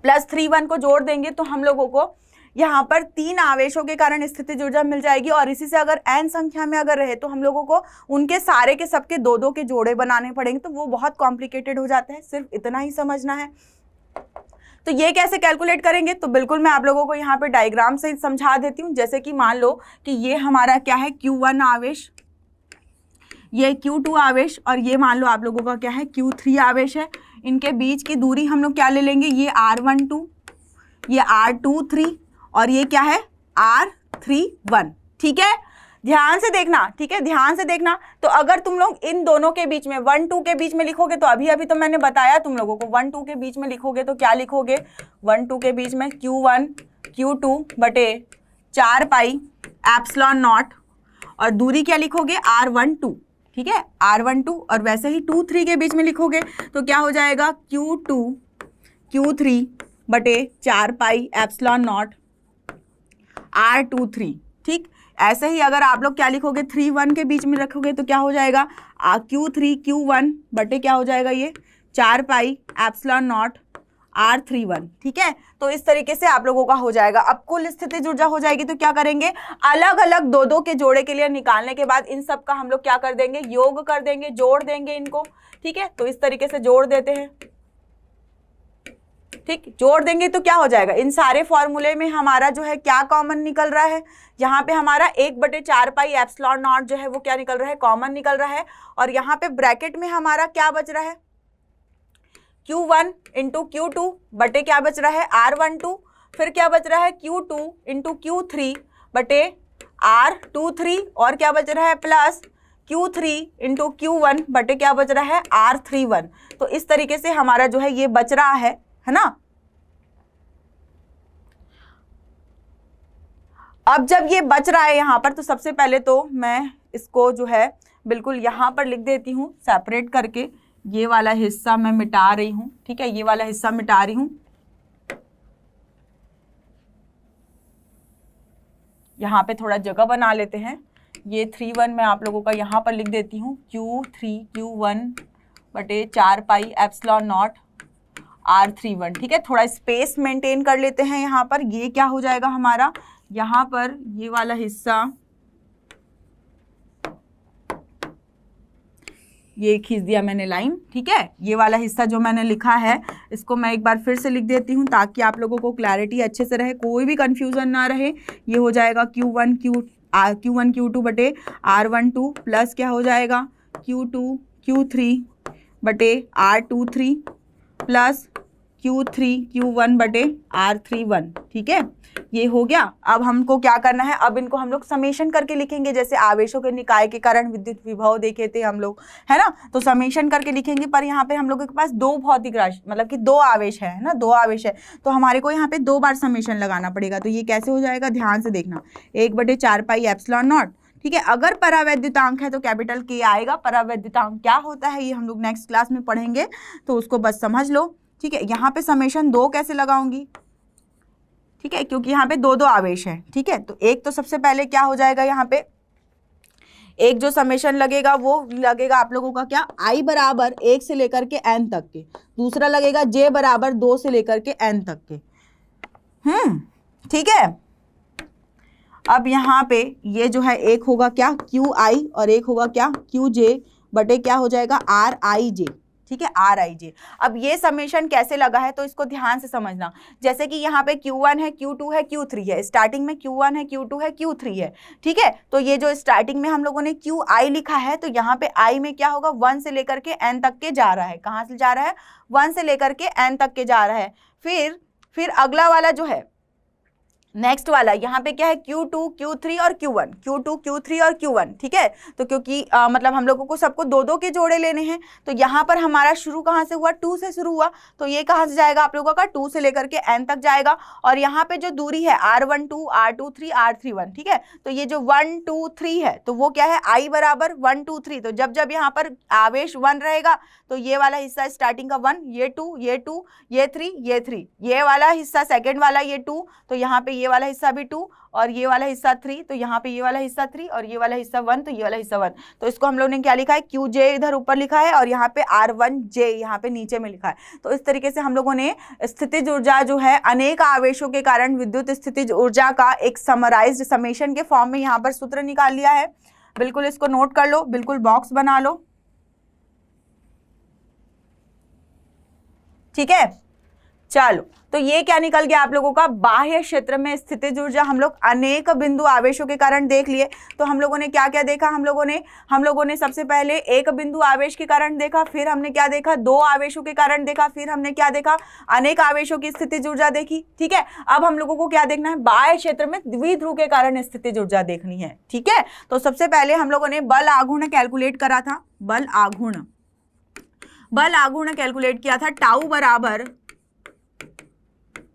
प्लस 3 1 को जोड़ देंगे तो हम लोगों को यहाँ पर 3 आवेशों के कारण स्थितिज ऊर्जा मिल जाएगी। और इसी से अगर n संख्या में अगर रहे तो हम लोगों को उनके सारे के सबके 2-2 के जोड़े बनाने पड़ेंगे, तो वो बहुत कॉम्प्लिकेटेड हो जाता है, सिर्फ इतना ही समझना है। तो ये कैसे कैलकुलेट करेंगे, तो बिल्कुल मैं आप लोगों को यहाँ पे डायग्राम से समझा देती हूँ। जैसे कि मान लो कि ये हमारा क्या है, Q1 आवेश, ये Q2 आवेश, और ये मान लो आप लोगों का क्या है, Q3 आवेश है। इनके बीच की दूरी हम लोग क्या ले लेंगे, ये r12, ये r23 और ये क्या है, r31, ठीक है। ध्यान से देखना, ठीक है, ध्यान से देखना। तो अगर तुम लोग इन दोनों के बीच में 1 2 के बीच में लिखोगे, तो अभी अभी तो मैंने बताया तुम लोगों को, 1 2 के बीच में लिखोगे तो क्या लिखोगे, 1 2 के बीच में Q1 Q2 बटे 4 पाई एप्सिलॉन नॉट, और दूरी क्या लिखोगे, r12, ठीक है, r12। और वैसे ही 2 3 के बीच में लिखोगे तो क्या हो जाएगा, Q2 Q3 बटे 4 पाई एप्सिलॉन नॉट r23, ठीक। ऐसे ही अगर आप लोग क्या लिखोगे, 3 1 के बीच में रखोगे तो क्या हो जाएगा, Q3 Q1 बटे क्या हो जाएगा, ये 4 पाई एप्सिलॉन नॉट r31, ठीक है। तो इस तरीके से आप लोगों का हो जाएगा। अब कुल स्थितिज ऊर्जा हो जाएगी तो क्या करेंगे, अलग अलग 2-2 के जोड़े के लिए निकालने के बाद इन सब का हम लोग क्या कर देंगे, योग कर देंगे, जोड़ देंगे इनको, ठीक है। तो इस तरीके से जोड़ देते हैं, ठीक, जोड़ देंगे तो क्या हो जाएगा, इन सारे फॉर्मूले में हमारा जो है क्या कॉमन निकल रहा है, यहाँ पे हमारा 1/4 पाई एप्सिलॉन नॉट जो है वो क्या निकल रहा है, कॉमन निकल रहा है। और यहाँ पे ब्रैकेट में हमारा क्या बच रहा है, Q1 इंटू Q2 बटे क्या बच रहा है, r12, फिर क्या बच रहा है, Q2 इंटू Q3 बटे r23, और क्या बच रहा है, प्लस Q3 इंटू Q1 बटे क्या बच रहा है, r31। तो इस तरीके से हमारा जो है ये बच रहा है ना। अब जब ये बच रहा है यहाँ पर, तो सबसे पहले तो मैं इसको जो है बिल्कुल यहाँ पर लिख देती हूँ सेपरेट करके, ये वाला हिस्सा मैं मिटा रही हूँ, ठीक है, ये वाला हिस्सा मिटा रही हूँ। यहाँ पे थोड़ा जगह बना लेते हैं। ये 3 1 मैं आप लोगों का यहाँ पर लिख देती हूँ, Q3 Q1 बटे 4 पाई एप्सिलॉन नॉट r31, ठीक है। थोड़ा स्पेस मेंटेन कर लेते हैं यहाँ पर। ये क्या हो जाएगा हमारा, यहाँ पर ये वाला हिस्सा ये खींच दिया मैंने लाइन, ठीक है। ये वाला हिस्सा जो मैंने लिखा है इसको मैं एक बार फिर से लिख देती हूँ ताकि आप लोगों को क्लैरिटी अच्छे से रहे, कोई भी कंफ्यूजन ना रहे। ये हो जाएगा Q1 Q2 बटे r12 प्लस क्या हो जाएगा, Q2 Q3 बटे r23 प्लस Q3 Q1 बटे r31, ठीक है। ये हो गया। अब हमको क्या करना है, अब इनको हम लोग समेशन करके लिखेंगे, जैसे आवेशों के निकाय के कारण विद्युत विभव देखे थे हम लोग, है ना। तो समेशन करके लिखेंगे, पर यहाँ पे हम लोगों के पास 2 भौतिक राशि मतलब कि 2 आवेश है ना, 2 आवेश है, तो हमारे को यहाँ पे 2 बार समेशन लगाना पड़ेगा। तो ये कैसे हो जाएगा, ध्यान से देखना, 1/4 पाई एप्सिलॉन नॉट, ठीक है। अगर परावैद्युतांक है तो कैपिटल K आएगा। परावैद्युतांक क्या होता है ये हम लोग नेक्स्ट क्लास में पढ़ेंगे, तो उसको बस समझ लो, ठीक है। यहाँ पे समेशन 2 कैसे लगाऊंगी, ठीक है, क्योंकि यहाँ पे 2 आवेश हैं, ठीक है। तो एक तो सबसे पहले क्या हो जाएगा, यहाँ पे एक जो समेशन लगेगा वो लगेगा आप लोगों का क्या, I बराबर 1 से लेकर के n तक के, दूसरा लगेगा J बराबर 2 से लेकर के n तक के, ठीक है। अब यहाँ पे ये जो है एक होगा क्या QI और एक होगा क्या QJ बटे क्या हो जाएगा RIJ, ठीक है, RIJ। अब ये समेशन कैसे लगा है तो इसको ध्यान से समझना। जैसे कि यहाँ पे Q1 है, Q2 है, Q3 है, स्टार्टिंग में Q1 है, Q2 है, Q3 है, ठीक है। तो ये जो स्टार्टिंग में हम लोगों ने QI लिखा है, तो यहाँ पे I में क्या होगा, 1 से लेकर के n तक के जा रहा है। कहाँ से जा रहा है, 1 से लेकर के n तक के जा रहा है। फिर अगला वाला जो है नेक्स्ट वाला यहाँ पे क्या है Q2, Q3 और Q1, Q2, Q3 और Q1, ठीक है। तो क्योंकि मतलब हम लोगों को सबको दो दो के जोड़े लेने हैं, तो यहाँ पर हमारा शुरू कहाँ से हुआ, 2 से शुरू हुआ, तो ये कहाँ से जाएगा आप लोगों का 2 से लेकर के n तक जाएगा। और यहाँ पे जो दूरी है R12, R23, R31, ठीक है, तो ये जो 1 2 3 है तो वो क्या है I बराबर 1 2 3। तो जब जब यहाँ पर आवेश 1 रहेगा तो ये वाला हिस्सा स्टार्टिंग का 1, ये 2, ये 2, ये 3, ये 3, ये वाला हिस्सा सेकेंड वाला ये 2, तो यहाँ पे ये वाला हिस्सा भी 2 और ये वाला हिस्सा 3, तो यहाँ पे ये वाला हिस्सा 3 और ये वाला हिस्सा 1, तो ये वाला हिस्सा 1। तो इसको हम लोग ने क्या लिखा है, QJ इधर ऊपर लिखा है और यहाँ पे R1J यहाँ पे नीचे में लिखा है। तो इस तरीके से हम लोगों ने स्थितिज ऊर्जा जो है अनेक आवेशों के कारण विद्युत स्थितिज ऊर्जा का एक समराइज्ड समेशन के फॉर्म में यहाँ पर सूत्र निकाल लिया है। बिल्कुल इसको नोट कर लो, बिल्कुल बॉक्स बना लो, ठीक है। चलो, तो ये क्या निकल गया आप लोगों का, बाह्य क्षेत्र में स्थितिज ऊर्जा हम लोग अनेक बिंदु आवेशों के कारण देख लिए। तो हम लोगों ने क्या क्या देखा, हम लोगों ने सबसे पहले एक बिंदु आवेश के कारण देखा, फिर हमने क्या देखा, दो आवेशों के कारण देखा, फिर हमने क्या देखा, अनेक आवेशों की स्थितिज ऊर्जा देखी, ठीक है। अब हम लोगों को क्या देखना है, बाह्य क्षेत्र में द्विध्रुव के कारण स्थितिज ऊर्जा देखनी है, ठीक है। तो सबसे पहले हम लोगों ने बल आघूर्ण कैलकुलेट करा था, बल आघूर्ण कैलकुलेट किया था, टाउ बराबर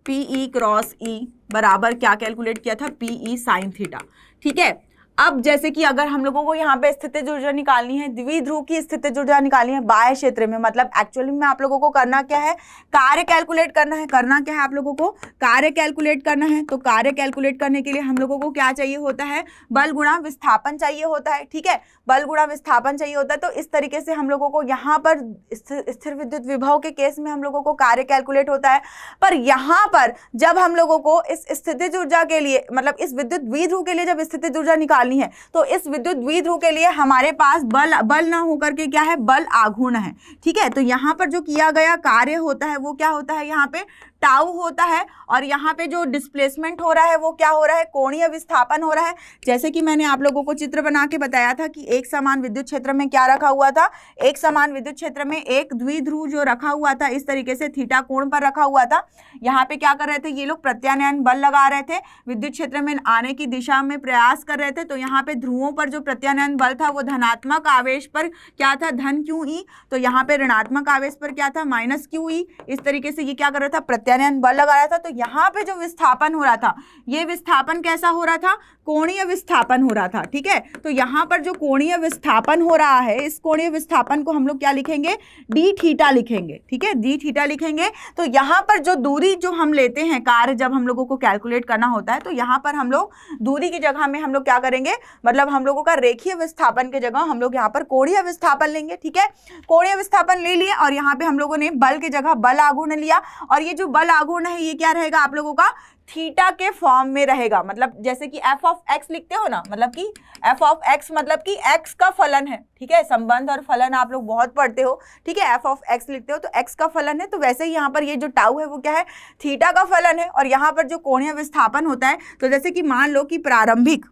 PE क्रॉस E बराबर क्या कैलकुलेट किया था, PE साइन थीटा, ठीक है। अब जैसे कि अगर हम लोगों को यहाँ पे स्थितिज ऊर्जा निकालनी है, द्विध्रुव की स्थितिज ऊर्जा निकालनी है बाह्य क्षेत्र में, मतलब एक्चुअली में आप लोगों को करना क्या है, कार्य कैलकुलेट करना है। करना क्या है आप लोगों को, कार्य कैलकुलेट करना है। तो कार्य कैलकुलेट करने के लिए हम लोगों को क्या चाहिए होता है, बल गुणा विस्थापन चाहिए होता है, ठीक है, बल गुणा विस्थापन चाहिए होता है। तो इस तरीके से हम लोगों को यहाँ पर स्थिर विद्युत विभव के केस में हम लोगों को कार्य कैलकुलेट होता है। पर यहाँ पर जब हम लोगों को इस स्थितिज ऊर्जा के लिए, मतलब इस विद्युत द्विध्रुव के लिए जब स्थितिज ऊर्जा निकालनी है, तो इस विद्युत द्विध्रुव के लिए हमारे पास बल ना होकर के क्या है, बल आघूर्ण है, ठीक है। तो यहाँ पर जो किया गया कार्य होता है वो क्या होता है, यहाँ पे टाउ होता है, और यहाँ पे जो डिस्प्लेसमेंट हो रहा है वो क्या हो रहा है, कोणीय विस्थापन हो रहा है। जैसे कि मैंने आप लोगों को चित्र बना के बताया था कि एक समान विद्युत क्षेत्र में क्या रखा हुआ था, एक समान विद्युत क्षेत्र में एक द्विध्रुव जो रखा हुआ था इस तरीके से थीटा कोण पर रखा हुआ था। यहाँ पे क्या कर रहे थे ये लोग, प्रत्यानयन बल लगा रहे थे, विद्युत क्षेत्र में आने की दिशा में प्रयास कर रहे थे। तो यहाँ पे ध्रुवों पर जो प्रत्यानयन बल था वो धनात्मक आवेश पर क्या था, धन QE, तो यहाँ पे ऋणात्मक आवेश पर क्या था, माइनस QE। इस तरीके से ये क्या कर रहा था, प्रत्यानयन बल लगा रहा था। तो यहाँ पे जो विस्थापन हो रहा था, ये विस्थापन कैसा हो रहा था, कोणीय विस्थापन हो रहा था, ठीक है। तो यहाँ पर जो कोणीय विस्थापन हो रहा है, इस कोणीय विस्थापन को हम लोग क्या लिखेंगे, डी थीटा लिखेंगे, ठीक है, डी थीटा लिखेंगे। तो यहाँ पर जो दूरी जो हम लेते हैं कार्य जब हम लोगों को कैलकुलेट करना होता है, तो यहाँ पर हम लोग दूरी की जगह में हम लोग क्या करेंगे, मतलब हम लोगों का रेखीय विस्थापन की जगह हम लोग यहाँ पर कोणीय विस्थापन लेंगे, ठीक है। कोणीय विस्थापन ले लिए और यहाँ पे हम लोगों ने बल की जगह बल आघूर्ण लिया, और ये जो बल आघूर्ण है ये क्या रहेगा आप लोगों का, थीटा के फॉर्म में रहेगा। मतलब जैसे कि f ऑफ x लिखते हो ना, मतलब कि f ऑफ x मतलब कि x का फलन है, ठीक है, संबंध और फलन आप लोग बहुत पढ़ते हो, ठीक है, f ऑफ x लिखते हो तो x का फलन है। तो वैसे ही यहाँ पर ये जो टाउ है वो क्या है, थीटा का फलन है। और यहाँ पर जो कोणीय विस्थापन होता है, तो जैसे कि मान लो कि प्रारंभिक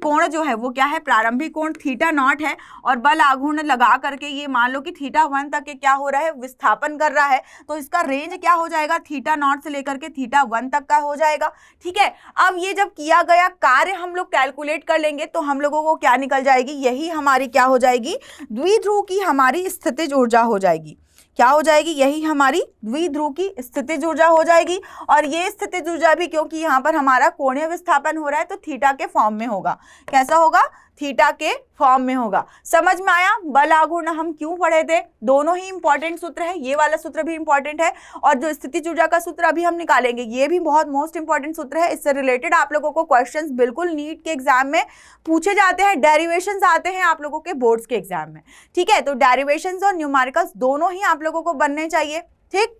कोण जो है वो क्या है, प्रारंभिक कोण थीटा नॉट है, और बल आघूर्ण लगा करके ये मान लो कि थीटा 1 तक के क्या हो रहा है, विस्थापन कर रहा है। तो इसका रेंज क्या हो जाएगा, थीटा नॉट से लेकर के थीटा 1 तक का हो जाएगा, ठीक है। अब ये जब किया गया कार्य हम लोग कैलकुलेट कर लेंगे तो हम लोगों को क्या निकल जाएगी, यही हमारी क्या हो जाएगी, द्विध्रुव की हमारी स्थितिज ऊर्जा हो जाएगी। क्या हो जाएगी, यही हमारी द्विध्रुव की स्थितिज ऊर्जा हो जाएगी। और ये स्थितिज ऊर्जा भी क्योंकि यहाँ पर हमारा कोणीय विस्थापन हो रहा है तो थीटा के फॉर्म में होगा। कैसा होगा, थीटा के फॉर्म में होगा। समझ में आया, बल आघूर्ण हम क्यों पढ़े थे, दोनों ही इंपॉर्टेंट सूत्र है, ये वाला सूत्र भी इंपॉर्टेंट है और जो स्थितिज ऊर्जा का सूत्र अभी हम निकालेंगे ये भी बहुत मोस्ट इंपॉर्टेंट सूत्र है। इससे रिलेटेड आप लोगों को क्वेश्चंस बिल्कुल नीट के एग्जाम में पूछे जाते हैं, डेरिवेशंस आते हैं आप लोगों के बोर्ड्स के एग्जाम में, ठीक है। तो डेरिवेशंस और न्यूमेरिकल्स दोनों ही आप लोगों को बनने चाहिए, ठीक,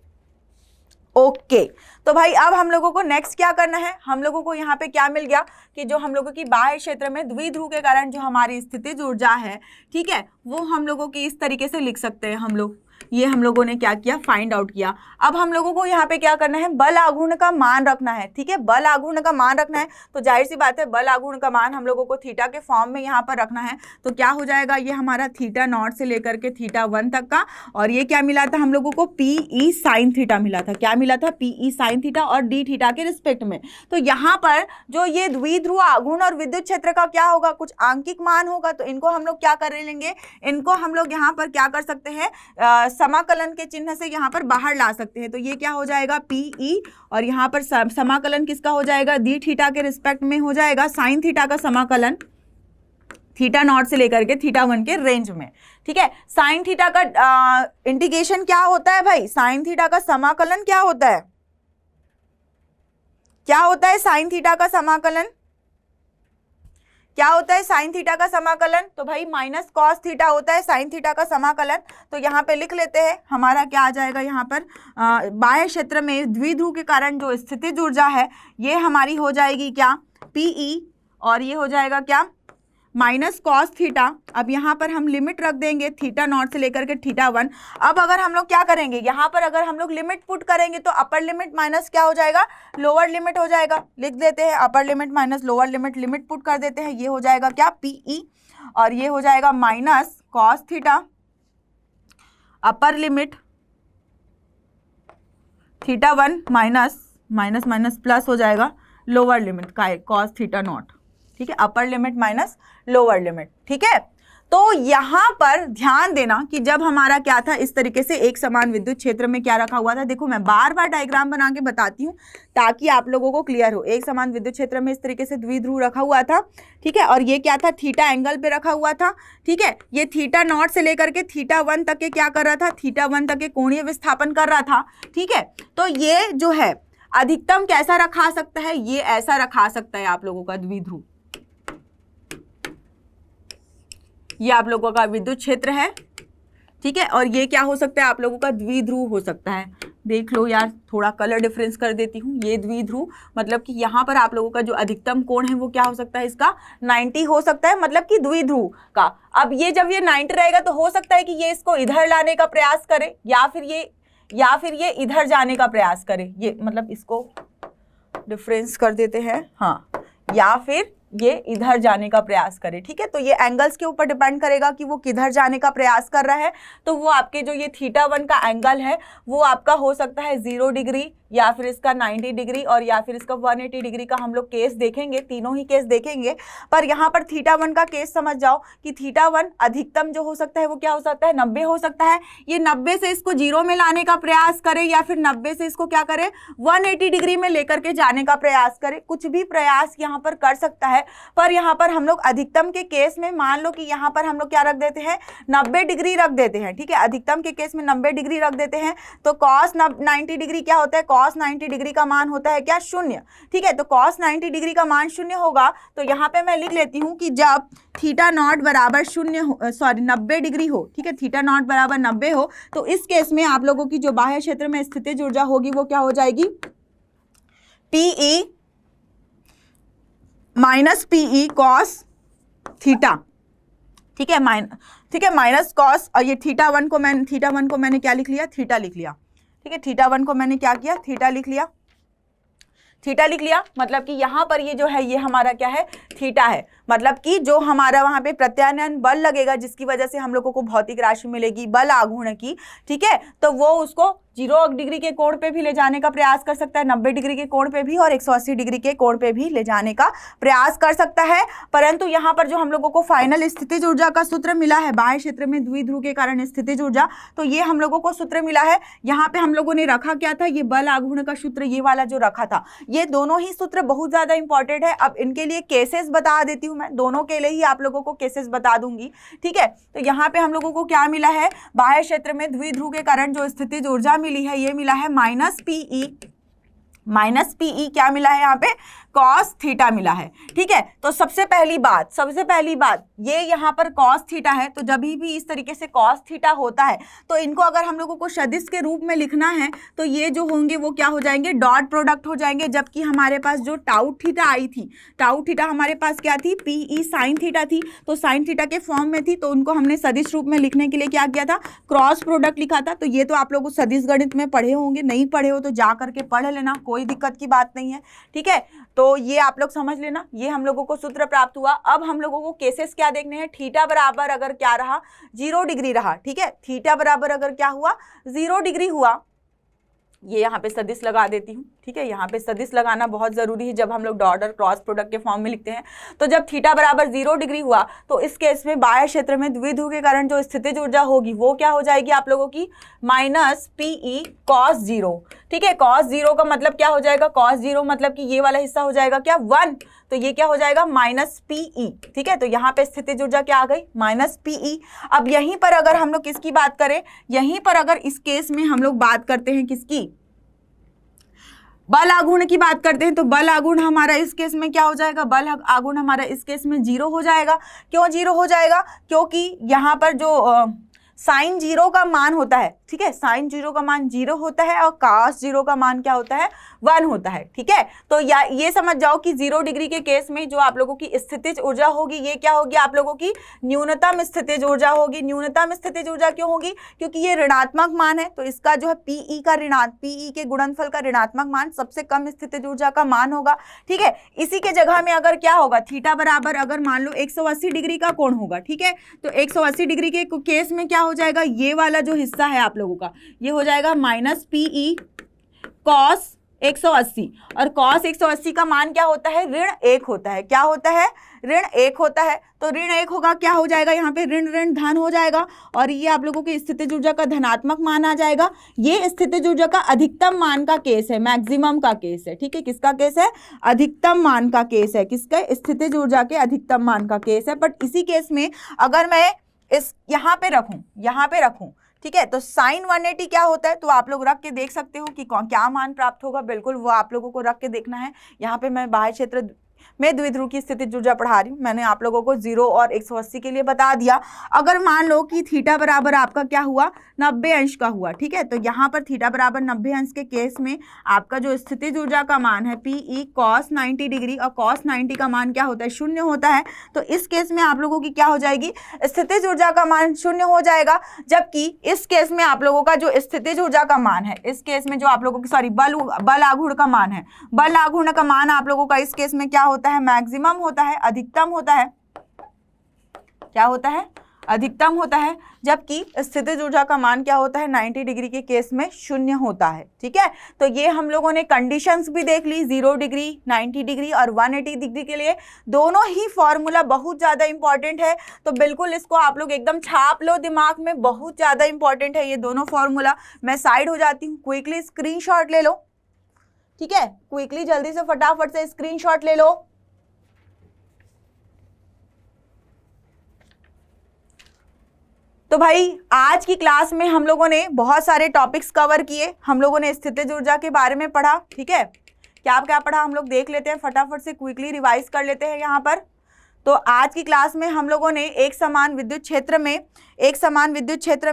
ओके। तो भाई अब हम लोगों को नेक्स्ट क्या करना है, हम लोगों को यहाँ पे क्या मिल गया कि जो हम लोगों की बाह्य क्षेत्र में द्विध्रुव के कारण जो हमारी स्थितिज ऊर्जा है, ठीक है, वो हम लोगों की इस तरीके से लिख सकते हैं हम लोग। ये हम लोगों ने क्या किया, फाइंड आउट किया। अब हम लोगों को यहाँ पे क्या करना है, बल आघूर्ण का मान रखना है। ठीक है, बल आघूर्ण का मान रखना है, तो जाहिर सी बात है बल आघूर्ण का मान हम लोगों को थीटा के फॉर्म में यहाँ पर रखना है। तो क्या हो जाएगा, ये हमारा थीटा नॉट से लेकर के थीटा 1 तक का, और ये क्या मिला था हम लोगों को, PE साइन थीटा मिला था। क्या मिला था, PE साइन थीटा और D थीटा के रिस्पेक्ट में। तो यहाँ पर जो ये द्विध्रुव आघूर्ण और विद्युत क्षेत्र का क्या होगा, कुछ आंकिक मान होगा। तो इनको हम लोग क्या कर लेंगे, इनको हम लोग यहाँ पर क्या कर सकते हैं, समाकलन के चिन्ह से यहाँ पर बाहर ला सकते हैं। तो ये क्या हो जाएगा, PE, और यहाँ पर समाकलन किसका हो जाएगा, D थीटा के रिस्पेक्ट में हो जाएगा, साइन थीटा का समाकलन थीटा नॉट से लेकर के थीटा 1 के रेंज में। ठीक है, साइन थीटा का इंटीग्रेशन क्या होता है भाई, साइन थीटा का समाकलन क्या होता है, क्या होता है साइन थीटा का समाकलन, क्या होता है साइन थीटा का समाकलन, तो भाई माइनस कॉस थीटा होता है साइन थीटा का समाकलन। तो यहाँ पे लिख लेते हैं, हमारा क्या आ जाएगा यहाँ पर, बाह्य क्षेत्र में द्विध्रुव के कारण जो स्थितिज ऊर्जा है ये हमारी हो जाएगी क्या, PE, और ये हो जाएगा क्या, माइनस कॉस थीटा। अब यहाँ पर हम लिमिट रख देंगे थीटा नॉट से लेकर के थीटा 1। अब अगर हम लोग क्या करेंगे, यहाँ पर अगर हम लोग लिमिट पुट करेंगे तो अपर लिमिट माइनस क्या हो जाएगा, लोअर लिमिट हो जाएगा। लिख देते हैं upper limit minus lower limit, limit put कर देते हैं, ये हो जाएगा क्या, PE, और ये हो जाएगा minus cos theta, upper limit theta 1 minus minus minus plus हो जाएगा लोअर लिमिट का कॉस थीटा नॉट। ठीक है, upper limit minus lower limit. ठीक है, तो यहाँ पर ध्यान देना कि जब हमारा क्या था, इस तरीके से एक समान विद्युत क्षेत्र में क्या रखा हुआ था, देखो मैं बार बार डायग्राम बना के बताती हूँ ताकि आप लोगों को क्लियर हो। एक समान विद्युत क्षेत्र में इस तरीके से द्विध्रुव रखा हुआ था। ठीक है, और ये क्या था, थीटा एंगल पे रखा हुआ था। ठीक है, ये थीटा नॉट से लेकर के थीटा 1 तक के क्या कर रहा था, थीटा 1 तक के कोणीय विस्थापन कर रहा था। ठीक है, तो ये जो है अधिकतम कैसा रखा सकता है, ये ऐसा रखा सकता है आप लोगों का द्विध्रुव। ये आप लोगों का विद्युत क्षेत्र है। ठीक है, और ये क्या हो सकता है, आप लोगों का द्विध्रुव हो सकता है। देख लो यार, थोड़ा कलर डिफरेंस कर देती हूँ। ये द्विध्रुव मतलब कि यहाँ पर आप लोगों का जो अधिकतम कोण है वो क्या हो सकता है, इसका 90 हो सकता है, मतलब कि द्विध्रुव का। अब ये जब ये 90 रहेगा तो हो सकता है कि ये इसको इधर लाने का प्रयास करे, या फिर ये इधर जाने का प्रयास करे। ये मतलब इसको डिफरेंस कर देते हैं, हाँ, या फिर ये इधर जाने का प्रयास करे। ठीक है, तो ये एंगल्स के ऊपर डिपेंड करेगा कि वो किधर जाने का प्रयास कर रहा है। तो वो आपके जो ये थीटा 1 का एंगल है वो आपका हो सकता है 0 डिग्री, या फिर इसका 90 डिग्री, और या फिर इसका 180 डिग्री का हम लोग केस देखेंगे, तीनों ही केस देखेंगे। पर यहाँ पर थीटा 1 का केस समझ जाओ कि थीटा 1 अधिकतम जो हो सकता है वो क्या हो सकता है, 90 हो सकता है। ये 90 से इसको 0 में लाने का प्रयास करे, या फिर 90 से इसको क्या करे, 180 डिग्री में लेकर के जाने का प्रयास करे। कुछ भी प्रयास यहाँ पर कर सकता है। पर यहाँ पर हम लोग अधिकतम के केस में मान लो कि यहाँ पर हम लोग क्या रख देते हैं, 90 डिग्री रख देते हैं। ठीक है, अधिकतम के केस में 90 डिग्री रख देते हैं। तो कॉस 90 डिग्री क्या होता है, कॉस 90 डिग्री का मान होता है क्या, 0। ठीक है, तो कॉस 90 डिग्री का मान 0 होगा। तो यहाँ पे मैं लिख लेती हूँ कि जब थीटा नॉट बराबर 90 डिग्री हो, ठीक है, थीटा नॉट बराबर 90 हो, तो इस केस में आप लोगों की जो बाह्य क्षेत्र में स्थितिज ऊर्जा होगी वो क्या हो जाएगी, PE minus PE cos theta. ठीक है, माइनस कॉस, और ये थीटा 1 को मैंने क्या लिख लिया, थीटा लिख लिया। ठीक है, थीटा 1 को मैंने क्या किया, थीटा लिख लिया। मतलब कि यहाँ पर ये जो है ये हमारा क्या है, थीटा है। मतलब कि जो हमारा वहाँ पे प्रत्यानयन बल लगेगा जिसकी वजह से हम लोगों को भौतिक राशि मिलेगी बल आघूर्ण की। ठीक है, तो वो उसको 0 डिग्री के कोण पे भी ले जाने का प्रयास कर सकता है, 90 डिग्री के कोण पे भी, और 180 डिग्री के कोण पे भी ले जाने का प्रयास कर सकता है। परंतु यहाँ पर जो हम लोगों को फाइनल स्थितिज ऊर्जा का सूत्र मिला है, बाह्य क्षेत्र में द्विध्रुव के कारण स्थितिज ऊर्जा, तो ये हम लोगों को सूत्र मिला है। यहाँ पे हम लोगों ने रखा क्या था, ये बल आघूर्ण का सूत्र, ये वाला जो रखा था। ये दोनों ही सूत्र बहुत ज्यादा इंपॉर्टेंट है। अब इनके लिए केसेस बता देती हूँ मैं, दोनों के लिए ही आप लोगों को केसेस बता दूंगी। ठीक है, तो यहाँ पे हम लोगों को क्या मिला है, बाह्य क्षेत्र में द्विध्रुव के कारण जो स्थितिज ऊर्जा मिली है, ये मिला है माइनस PE माइनस पीई क्या मिला है यहाँ पे, कॉस थीटा मिला है। ठीक है, तो सबसे पहली बात ये यहाँ पर कॉस थीटा है, तो जब भी इस तरीके से कॉस थीटा होता है तो इनको अगर हम लोगों को सदिश के रूप में लिखना है तो ये जो होंगे वो क्या हो जाएंगे, डॉट प्रोडक्ट हो जाएंगे। जबकि हमारे पास जो टाउ थीटा आई थी, टाउ थीटा हमारे पास क्या थी, पीई साइन थीटा थी, तो साइन थीटा के फॉर्म में थी, तो उनको हमने सदिश रूप में लिखने के लिए क्या किया था, क्रॉस प्रोडक्ट लिखा था। तो ये तो आप लोग सदिश गणित में पढ़े होंगे, नहीं पढ़े हो तो जा करके पढ़ लेना, कोई दिक्कत की बात नहीं है। ठीक है, तो ये आप लोग समझ लेना, ये हम लोगों को सूत्र प्राप्त हुआ। अब हम लोगों को केसेस क्या देखने हैं, थीटा बराबर अगर क्या रहा, 0 डिग्री रहा। ठीक है, थीटा बराबर अगर क्या हुआ, 0 डिग्री हुआ, ये यहाँ पे सदिश लगा देती हूँ। ठीक है, यहाँ पे सदिश लगाना बहुत जरूरी है जब हम लोग डॉट और क्रॉस प्रोडक्ट के फॉर्म में लिखते हैं। तो जब थीटा बराबर 0 डिग्री हुआ तो इस केस में बाह्य क्षेत्र में द्विध्रुव के कारण जो स्थितिज ऊर्जा होगी वो क्या हो जाएगी आप लोगों की, माइनस पीई कॉस 0। ठीक है, कॉस 0 का मतलब क्या हो जाएगा, कॉस 0 मतलब कि ये वाला हिस्सा हो जाएगा क्या, 1, तो ये क्या हो जाएगा, माइनस पीई। ठीक है, तो यहाँ पे स्थितिज ऊर्जा क्या आ गई, माइनस पीई। अब यहीं पर अगर हम लोग किसकी बात करें, यहीं पर अगर इस केस में हम लोग बात करते हैं किसकी, बल आघूर्ण की बात करते हैं, तो बल आघूर्ण हमारा इस केस में क्या हो जाएगा, बल आघूर्ण हमारा इस केस में 0 हो जाएगा। क्यों 0 हो जाएगा, क्योंकि यहाँ पर जो साइन 0 का मान होता है, ठीक है, साइन 0 का मान 0 होता है और कॉस 0 का मान क्या होता है, 1 होता है। ठीक है, तो ये समझ जाओ कि 0 डिग्री के केस में जो आप लोगों की स्थितिज ऊर्जा होगी ये क्या होगी, आप लोगों की न्यूनतम स्थितिज ऊर्जा होगी। न्यूनतम स्थितिज ऊर्जा क्यों होगी, क्योंकि ये ऋणात्मक मान है, तो इसका जो है पीई के गुणनफल का ऋणात्मक मान सबसे कम स्थितिज ऊर्जा का मान होगा। ठीक है, इसी के जगह में अगर क्या होगा, थीटा बराबर अगर मान लो 180 डिग्री का कोण होगा। ठीक है, तो 180 डिग्री के केस में क्या हो जाएगा, ये वाला जो हिस्सा है आप लोगों का ये हो जाएगा माइनस पीई कॉस 180, और कॉस 180 का मान क्या होता है, ऋण 1 होता है। क्या होता है, ऋण 1 होता है। तो ऋण 1 होगा, क्या हो जाएगा यहाँ पे, ऋण ऋण धन हो जाएगा, और ये आप लोगों की स्थितिज ऊर्जा का धनात्मक मान आ जाएगा। ये स्थितिज ऊर्जा का अधिकतम मान का केस है, मैक्सिमम का केस है। ठीक है, किसका केस है, अधिकतम मान का केस है, किसका, स्थितिज ऊर्जा के अधिकतम मान का केस है। बट इसी केस में अगर मैं इस यहाँ पे रखूं, ठीक है, तो साइन 180 क्या होता है, तो आप लोग रख के देख सकते हो कि क्या मान प्राप्त होगा, बिल्कुल वो आप लोगों को रख के देखना है। यहाँ पे मैं बाह्य क्षेत्र में द्विध्रुव की स्थितिज ऊर्जा पढ़ा रही हूँ, मैंने आप लोगों को 0 और 180 के लिए बता दिया। अगर मान लो कि थीटा बराबर आपका क्या हुआ, 90 अंश का हुआ। ठीक है, तो यहाँ पर थीटा बराबर 90 अंश के केस में आपका जो स्थितिज ऊर्जा का मान है पीई कॉस 90 डिग्री, और कॉस 90 का मान क्या होता है, 0 होता है। तो इस केस में आप लोगों की क्या हो जाएगी, स्थितिज ऊर्जा का मान 0 हो जाएगा। जबकि इस केस में आप लोगों का जो स्थितिज ऊर्जा का मान है, इस केस में जो आप लोगों की बल आघूर्ण का मान है, बल आघूर्ण का मान आप लोगों का इस केस में क्या होता है, मैक्सिमम होता है, अधिकतम होता है। क्या होता है, अधिकतम होता है। जबकि स्थितिज ऊर्जा का मान क्या होता है, 90 डिग्री के केस में 0 होता है। ठीक है, तो ये हम लोगों ने कंडीशंस भी देख ली, 0 डिग्री, 90 डिग्री और 180 डिग्री के लिए। दोनों ही फॉर्मूला बहुत ज़्यादा इंपॉर्टेंट है, तो बिल्कुल इसको आप लोग एकदम छाप लो दिमाग में, बहुत ज़्यादा इंपॉर्टेंट है ये दोनों फॉर्मूला। मैं साइड हो जाती हूँ, क्विकली स्क्रीनशॉट ले लो। ठीक है, क्विकली जल्दी से फटाफट से स्क्रीनशॉट ले लो। तो भाई आज की क्लास में हम लोगों ने बहुत सारे टॉपिक्स कवर किए। हम लोगों ने स्थितिज ऊर्जा के बारे में पढ़ा। ठीक है, क्या क्या पढ़ा हम लोग देख लेते हैं, फटाफट से क्विकली रिवाइज कर लेते हैं यहाँ पर। तो आज की क्लास में हम लोगों ने एक समान विद्युत क्षेत्र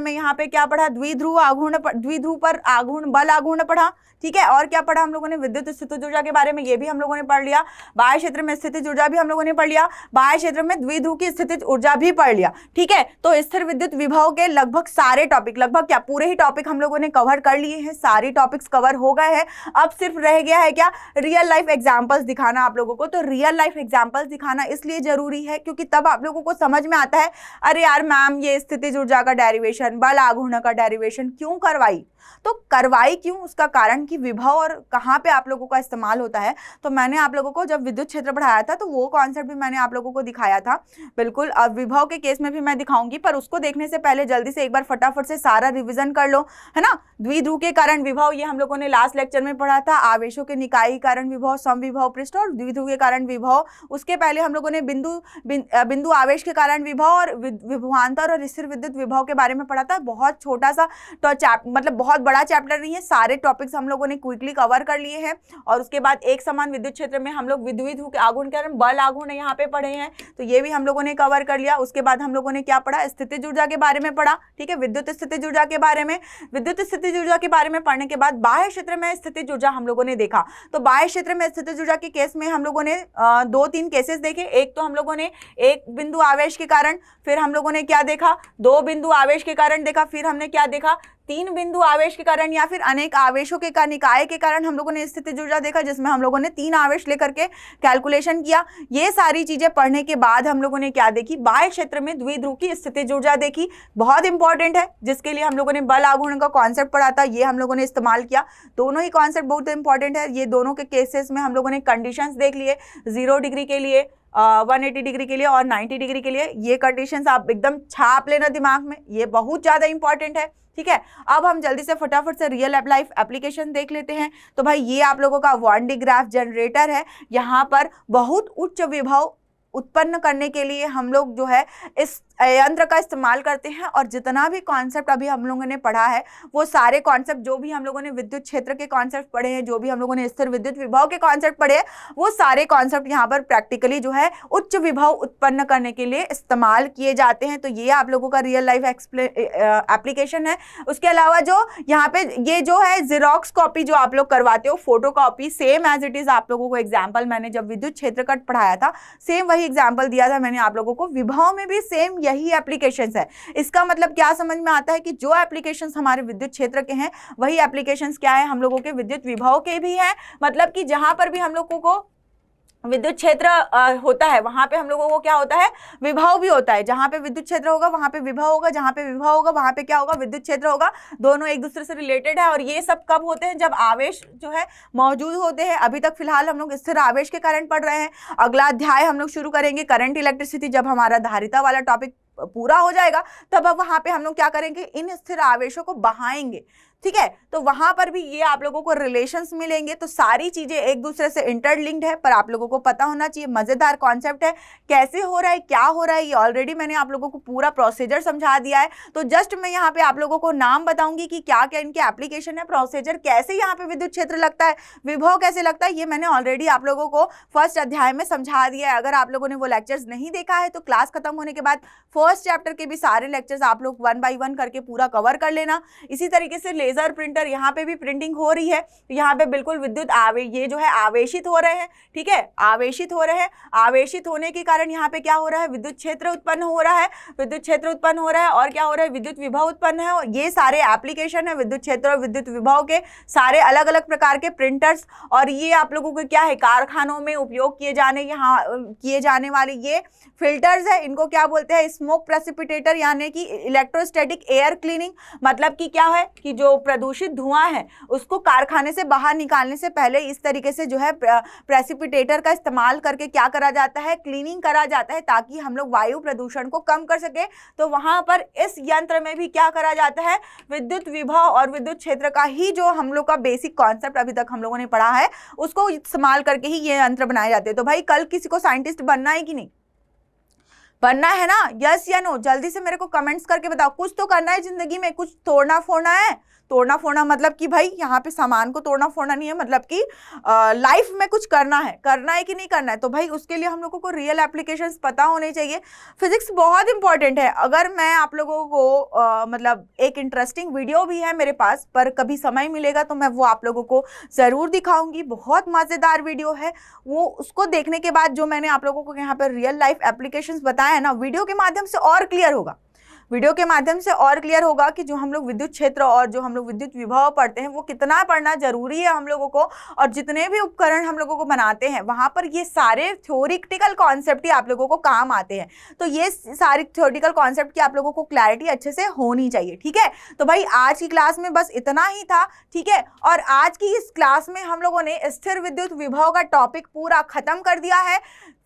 में यहाँ पे क्या पढ़ा, द्विध्रुव पर आघूर्ण, बल आघूर्ण पढ़ा। ठीक है, और क्या पढ़ा हम लोगों ने, विद्युत स्थितिज ऊर्जा के बारे में ये भी हम लोगों ने पढ़ लिया। बाह्य क्षेत्र में स्थितिज ऊर्जा भी हम लोगों ने पढ़ लिया, बाह्य क्षेत्र में द्विध्रुव की स्थितिज ऊर्जा भी पढ़ लिया। ठीक है, तो स्थिर विद्युत विभव के लगभग सारे टॉपिक, लगभग क्या पूरे ही टॉपिक हम लोगों ने कवर कर लिए हैं, सारे टॉपिक्स कवर हो गए हैं। अब सिर्फ रह गया है क्या, रियल लाइफ एग्जाम्पल्स दिखाना आप लोगों को। तो रियल लाइफ एग्जाम्पल्स दिखाना इसलिए जरूरी है क्योंकि तब आप लोगों को समझ में आता है, अरे यार मैम ये स्थितिज ऊर्जा का डेरिवेशन, बल आघूर्ण का डेरिवेशन क्यों करवाई, तो करवाई क्यों, उसका कारण कि विभव और कहाँ पे आप लोगों का इस्तेमाल होता है। तो मैंने आप लोगों को जब विद्युत क्षेत्र पढ़ाया था तो वो कॉन्सेप्ट भी मैंने आप लोगों को दिखाया था। बिल्कुल, अब विभव के केस में भी मैं दिखाऊंगी, पर उसको देखने से पहले जल्दी से एक बार फटाफट से सारा रिविजन कर लो, है ना। द्विध्रुव के कारण विभव, ये हम लोगों ने लास्ट लेक्चर में पढ़ा था। आवेशों के निकाय के कारण विभव, समविभव पृष्ठ, और द्विध्रुव के कारण विभव। उसके पहले हम लोगों ने बिंदु बिंदु आवेश के कारण विभव और विभवांतर और स्थिर विद्युत विभव के बारे में पढ़ा था। बहुत छोटा सा तो मतलब बहुत बड़ा चैप्टर नहीं है, सारे टॉपिक्स हम लोगों ने क्विकली कवर कर लिए हैं। और उसके बाद एक समान विद्युत क्षेत्र में हम लोग विद्युत आघूर्ण के कारण बल आघूर्ण यहाँ पे पढ़े हैं, तो ये भी हम लोगों ने कवर कर लिया। उसके बाद हम लोगों ने क्या पढ़ा, स्थितिज ऊर्जा के बारे में पढ़ा, ठीक है, विद्युत स्थितिज ऊर्जा के बारे में। विद्युत स्थितिज ऊर्जा के बारे में पढ़ने के बाद बाह्य क्षेत्र में स्थितिज ऊर्जा हम लोगों ने देखा। तो बाह्य क्षेत्र में स्थितिज ऊर्जा के केस में हम लोगों ने 2-3 केसेस देखे। एक तो हम लोगों ने एक बिंदु आवेश के कारण, फिर हम लोगों ने क्या देखा, 2 बिंदु आवेश के कारण देखा, फिर हमने क्या देखा, 3 बिंदु आवेश के कारण या फिर अनेक आवेशों के निकाय के कारण हम लोगों ने स्थितिज ऊर्जा देखा, जिसमें हम लोगों ने 3 आवेश लेकर के कैलकुलेशन किया। ये सारी चीजें पढ़ने के बाद हम लोगों ने क्या देखी, बाह्य क्षेत्र में द्विध्रुव की स्थितिज ऊर्जा देखी। बहुत इंपॉर्टेंट है, जिसके लिए हम लोगों ने बल आघूर्ण का कॉन्सेप्ट पढ़ा था, ये हम लोगों ने इस्तेमाल किया। दोनों ही कॉन्सेप्ट बहुत इंपॉर्टेंट है। ये दोनों के केसेस में हम लोगों ने कंडीशंस देख लिए, 0 डिग्री के लिए, 180 डिग्री के लिए और 90 डिग्री के लिए। ये कंडीशंस आप एकदम छाप लेना दिमाग में, ये बहुत ज्यादा इंपॉर्टेंट है, ठीक है। अब हम जल्दी से फटाफट से रियल लाइफ एप्लीकेशन देख लेते हैं। तो भाई ये आप लोगों का वान डी ग्राफ जनरेटर है। यहाँ पर बहुत उच्च विभव उत्पन्न करने के लिए हम लोग जो है इस यंत्र का इस्तेमाल करते हैं। और जितना भी कॉन्सेप्ट अभी हम लोगों ने पढ़ा है, वो सारे कॉन्सेप्ट जो भी हम लोगों ने विद्युत क्षेत्र के कॉन्सेप्ट पढ़े हैं, जो भी हम लोगों ने स्थिर विद्युत विभव के कॉन्सेप्ट पढ़े हैं, वो सारे कॉन्सेप्ट यहाँ पर प्रैक्टिकली जो है उच्च विभव उत्पन्न करने के लिए इस्तेमाल किए जाते हैं। तो ये आप लोगों का रियल लाइफ एप्लीकेशन है। उसके अलावा जो यहाँ पे ये जो है जीरोक्स कॉपी जो आप लोग करवाते हो, photo copy, same as it is आप लोगों को एग्जाम्पल मैंने जब विद्युत क्षेत्र का पढ़ाया था, सेम वही एग्जाम्पल दिया था मैंने आप लोगों को। विभव में भी सेम यही एप्लीकेशंस है। इसका मतलब क्या समझ में आता है कि जो एप्लीकेशंस हमारे विद्युत क्षेत्र के हैं, वही एप्लीकेशंस क्या है हम लोगों के विद्युत विभव के भी हैं। मतलब कि जहां पर भी हम लोगों को विद्युत क्षेत्र होता है, वहां पे हम लोगों को क्या होता है, विभव भी होता है। जहां पे विद्युत क्षेत्र होगा वहां पे विभव होगा, जहां पे विभव होगा वहां पे क्या होगा, विद्युत क्षेत्र होगा। दोनों एक दूसरे से रिलेटेड है। और ये सब कब होते हैं, जब आवेश जो है मौजूद होते हैं। अभी तक फिलहाल हम लोग स्थिर आवेश के कारण पढ़ रहे हैं। अगला अध्याय हम लोग शुरू करेंगे करंट इलेक्ट्रिसिटी। जब हमारा धारिता वाला टॉपिक पूरा हो जाएगा, तब अब वहां पे हम लोग क्या करेंगे, इन स्थिर आवेशों को बहाएंगे, ठीक है। तो वहां पर भी ये आप लोगों को रिलेशंस मिलेंगे। तो सारी चीजें एक दूसरे से इंटरलिंक्ड है, पर आप लोगों को पता होना चाहिए। मजेदार कॉन्सेप्ट है, कैसे हो रहा है, क्या हो रहा है, ये ऑलरेडी मैंने आप लोगों को पूरा प्रोसीजर समझा दिया है। तो जस्ट मैं यहाँ पे आप लोगों को नाम बताऊंगी कि क्या क्या इनके एप्लीकेशन है, प्रोसीजर कैसे यहाँ पे विद्युत क्षेत्र लगता है, विभव कैसे लगता है, ये मैंने ऑलरेडी आप लोगों को फर्स्ट अध्याय में समझा दिया है। अगर आप लोगों ने वो लेक्चर्स नहीं देखा है, तो क्लास खत्म होने के बाद फर्स्ट चैप्टर के भी सारे लेक्चर्स आप लोग 1 बाय 1 करके पूरा कवर कर लेना। इसी तरीके से लेजर प्रिंटर, यहाँ पे भी प्रिंटिंग हो रही है। यहाँ पे बिल्कुल विद्युत ये जो है आवेशित हो रहे हैं, ठीक है, आवेशित हो रहे हैं। आवेशित होने के कारण यहाँ पे क्या हो रहा है, विद्युत क्षेत्र उत्पन्न हो रहा है, विद्युत क्षेत्र उत्पन्न हो रहा है। और क्या हो रहा है, विद्युत विभव उत्पन्न है। और ये सारे एप्लीकेशन है विद्युत क्षेत्र और विद्युत विभव के, सारे अलग अलग प्रकार के प्रिंटर्स। और ये आप लोगों को क्या है, कारखानों में उपयोग किए जाने वाले ये फिल्टर्स है। इनको क्या बोलते हैं, स्मोक प्रेसिपिटेटर, यानी कि इलेक्ट्रोस्टैटिक एयर क्लीनिंग। मतलब कि क्या है कि जो प्रदूषित धुआं है उसको कारखाने से बाहर निकालने से पहले इस तरीके से जो है प्रेसिपिटेटर का इस्तेमाल करके क्या करा जाता है, क्लीनिंग करा जाता है, ताकि हम लोग वायु प्रदूषण को कम कर सके। तो वहां पर इस यंत्र में भी क्या करा जाता है, विद्युत विभव और विद्युत क्षेत्र का ही जो हम लोग का बेसिक कॉन्सेप्ट अभी तक हम लोगों ने पढ़ा है, उसको इस्तेमाल करके ही ये यंत्र बनाए जाते हैं। तो भाई कल किसी को साइंटिस्ट बनना है कि नहीं बनना है ना, यस या नो, जल्दी से मेरे को कमेंट्स करके बताओ। कुछ तो करना है जिंदगी में, कुछ तोड़ना फोड़ना है। तोड़ना फोड़ना मतलब कि भाई यहाँ पे सामान को तोड़ना फोड़ना नहीं है, मतलब कि लाइफ में कुछ करना है कि नहीं करना है। तो भाई उसके लिए हम लोगों को रियल एप्लीकेशंस पता होने चाहिए। फिजिक्स बहुत इंपॉर्टेंट है। अगर मैं आप लोगों को मतलब एक इंटरेस्टिंग वीडियो भी है मेरे पास, पर कभी समय मिलेगा तो मैं वो आप लोगों को ज़रूर दिखाऊंगी। बहुत मज़ेदार वीडियो है वो, उसको देखने के बाद जो मैंने आप लोगों को यहाँ पर रियल लाइफ एप्लीकेशंस बताया है ना, वीडियो के माध्यम से और क्लियर होगा। वीडियो के माध्यम से और क्लियर होगा कि जो हम लोग विद्युत क्षेत्र और जो हम लोग विद्युत विभव पढ़ते हैं वो कितना पढ़ना जरूरी है हम लोगों को। और जितने भी उपकरण हम लोगों को बनाते हैं वहाँ पर ये सारे थ्योरिटिकल कॉन्सेप्ट ही आप लोगों को काम आते हैं। तो ये सारी थ्योरिटिकल कॉन्सेप्ट की आप लोगों को क्लैरिटी अच्छे से होनी चाहिए, ठीक है। तो भाई आज की क्लास में बस इतना ही था, ठीक है। और आज की इस क्लास में हम लोगों ने स्थिर विद्युत विभव का टॉपिक पूरा खत्म कर दिया है।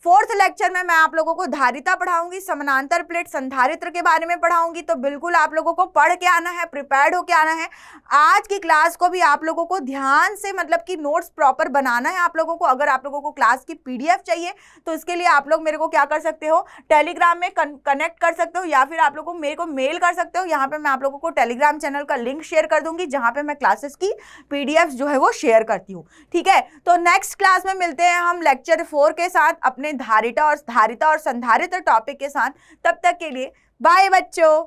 फोर्थ लेक्चर में मैं आप लोगों को धारिता पढ़ाऊंगी, समानांतर प्लेट संधारित्र के बारे में पढ़ाऊंगी। तो बिल्कुल आप लोगों को पढ़ के आना है, प्रिपेयर्ड होके आना है। आज की क्लास को भी आप लोगों को ध्यान से मतलब कि नोट्स प्रॉपर बनाना है आप लोगों को। अगर आप लोगों को क्लास की पीडीएफ चाहिए तो इसके लिए आप लोग मेरे को क्या कर सकते हो, टेलीग्राम में कनेक्ट कर सकते हो, या फिर आप लोग मेरे को मेल कर सकते हो। यहाँ पे मैं आप लोगों को टेलीग्राम चैनल का लिंक शेयर कर दूंगी जहां पे मैं क्लासेस की पीडीएफ जो है वो शेयर करती हूँ। ठीक है, तो नेक्स्ट क्लास में मिलते हैं हम लेक्चर 4 के साथ अपने धारिता और संधारित्र टॉपिक के साथ। तब तक के लिए बाय बच्चों।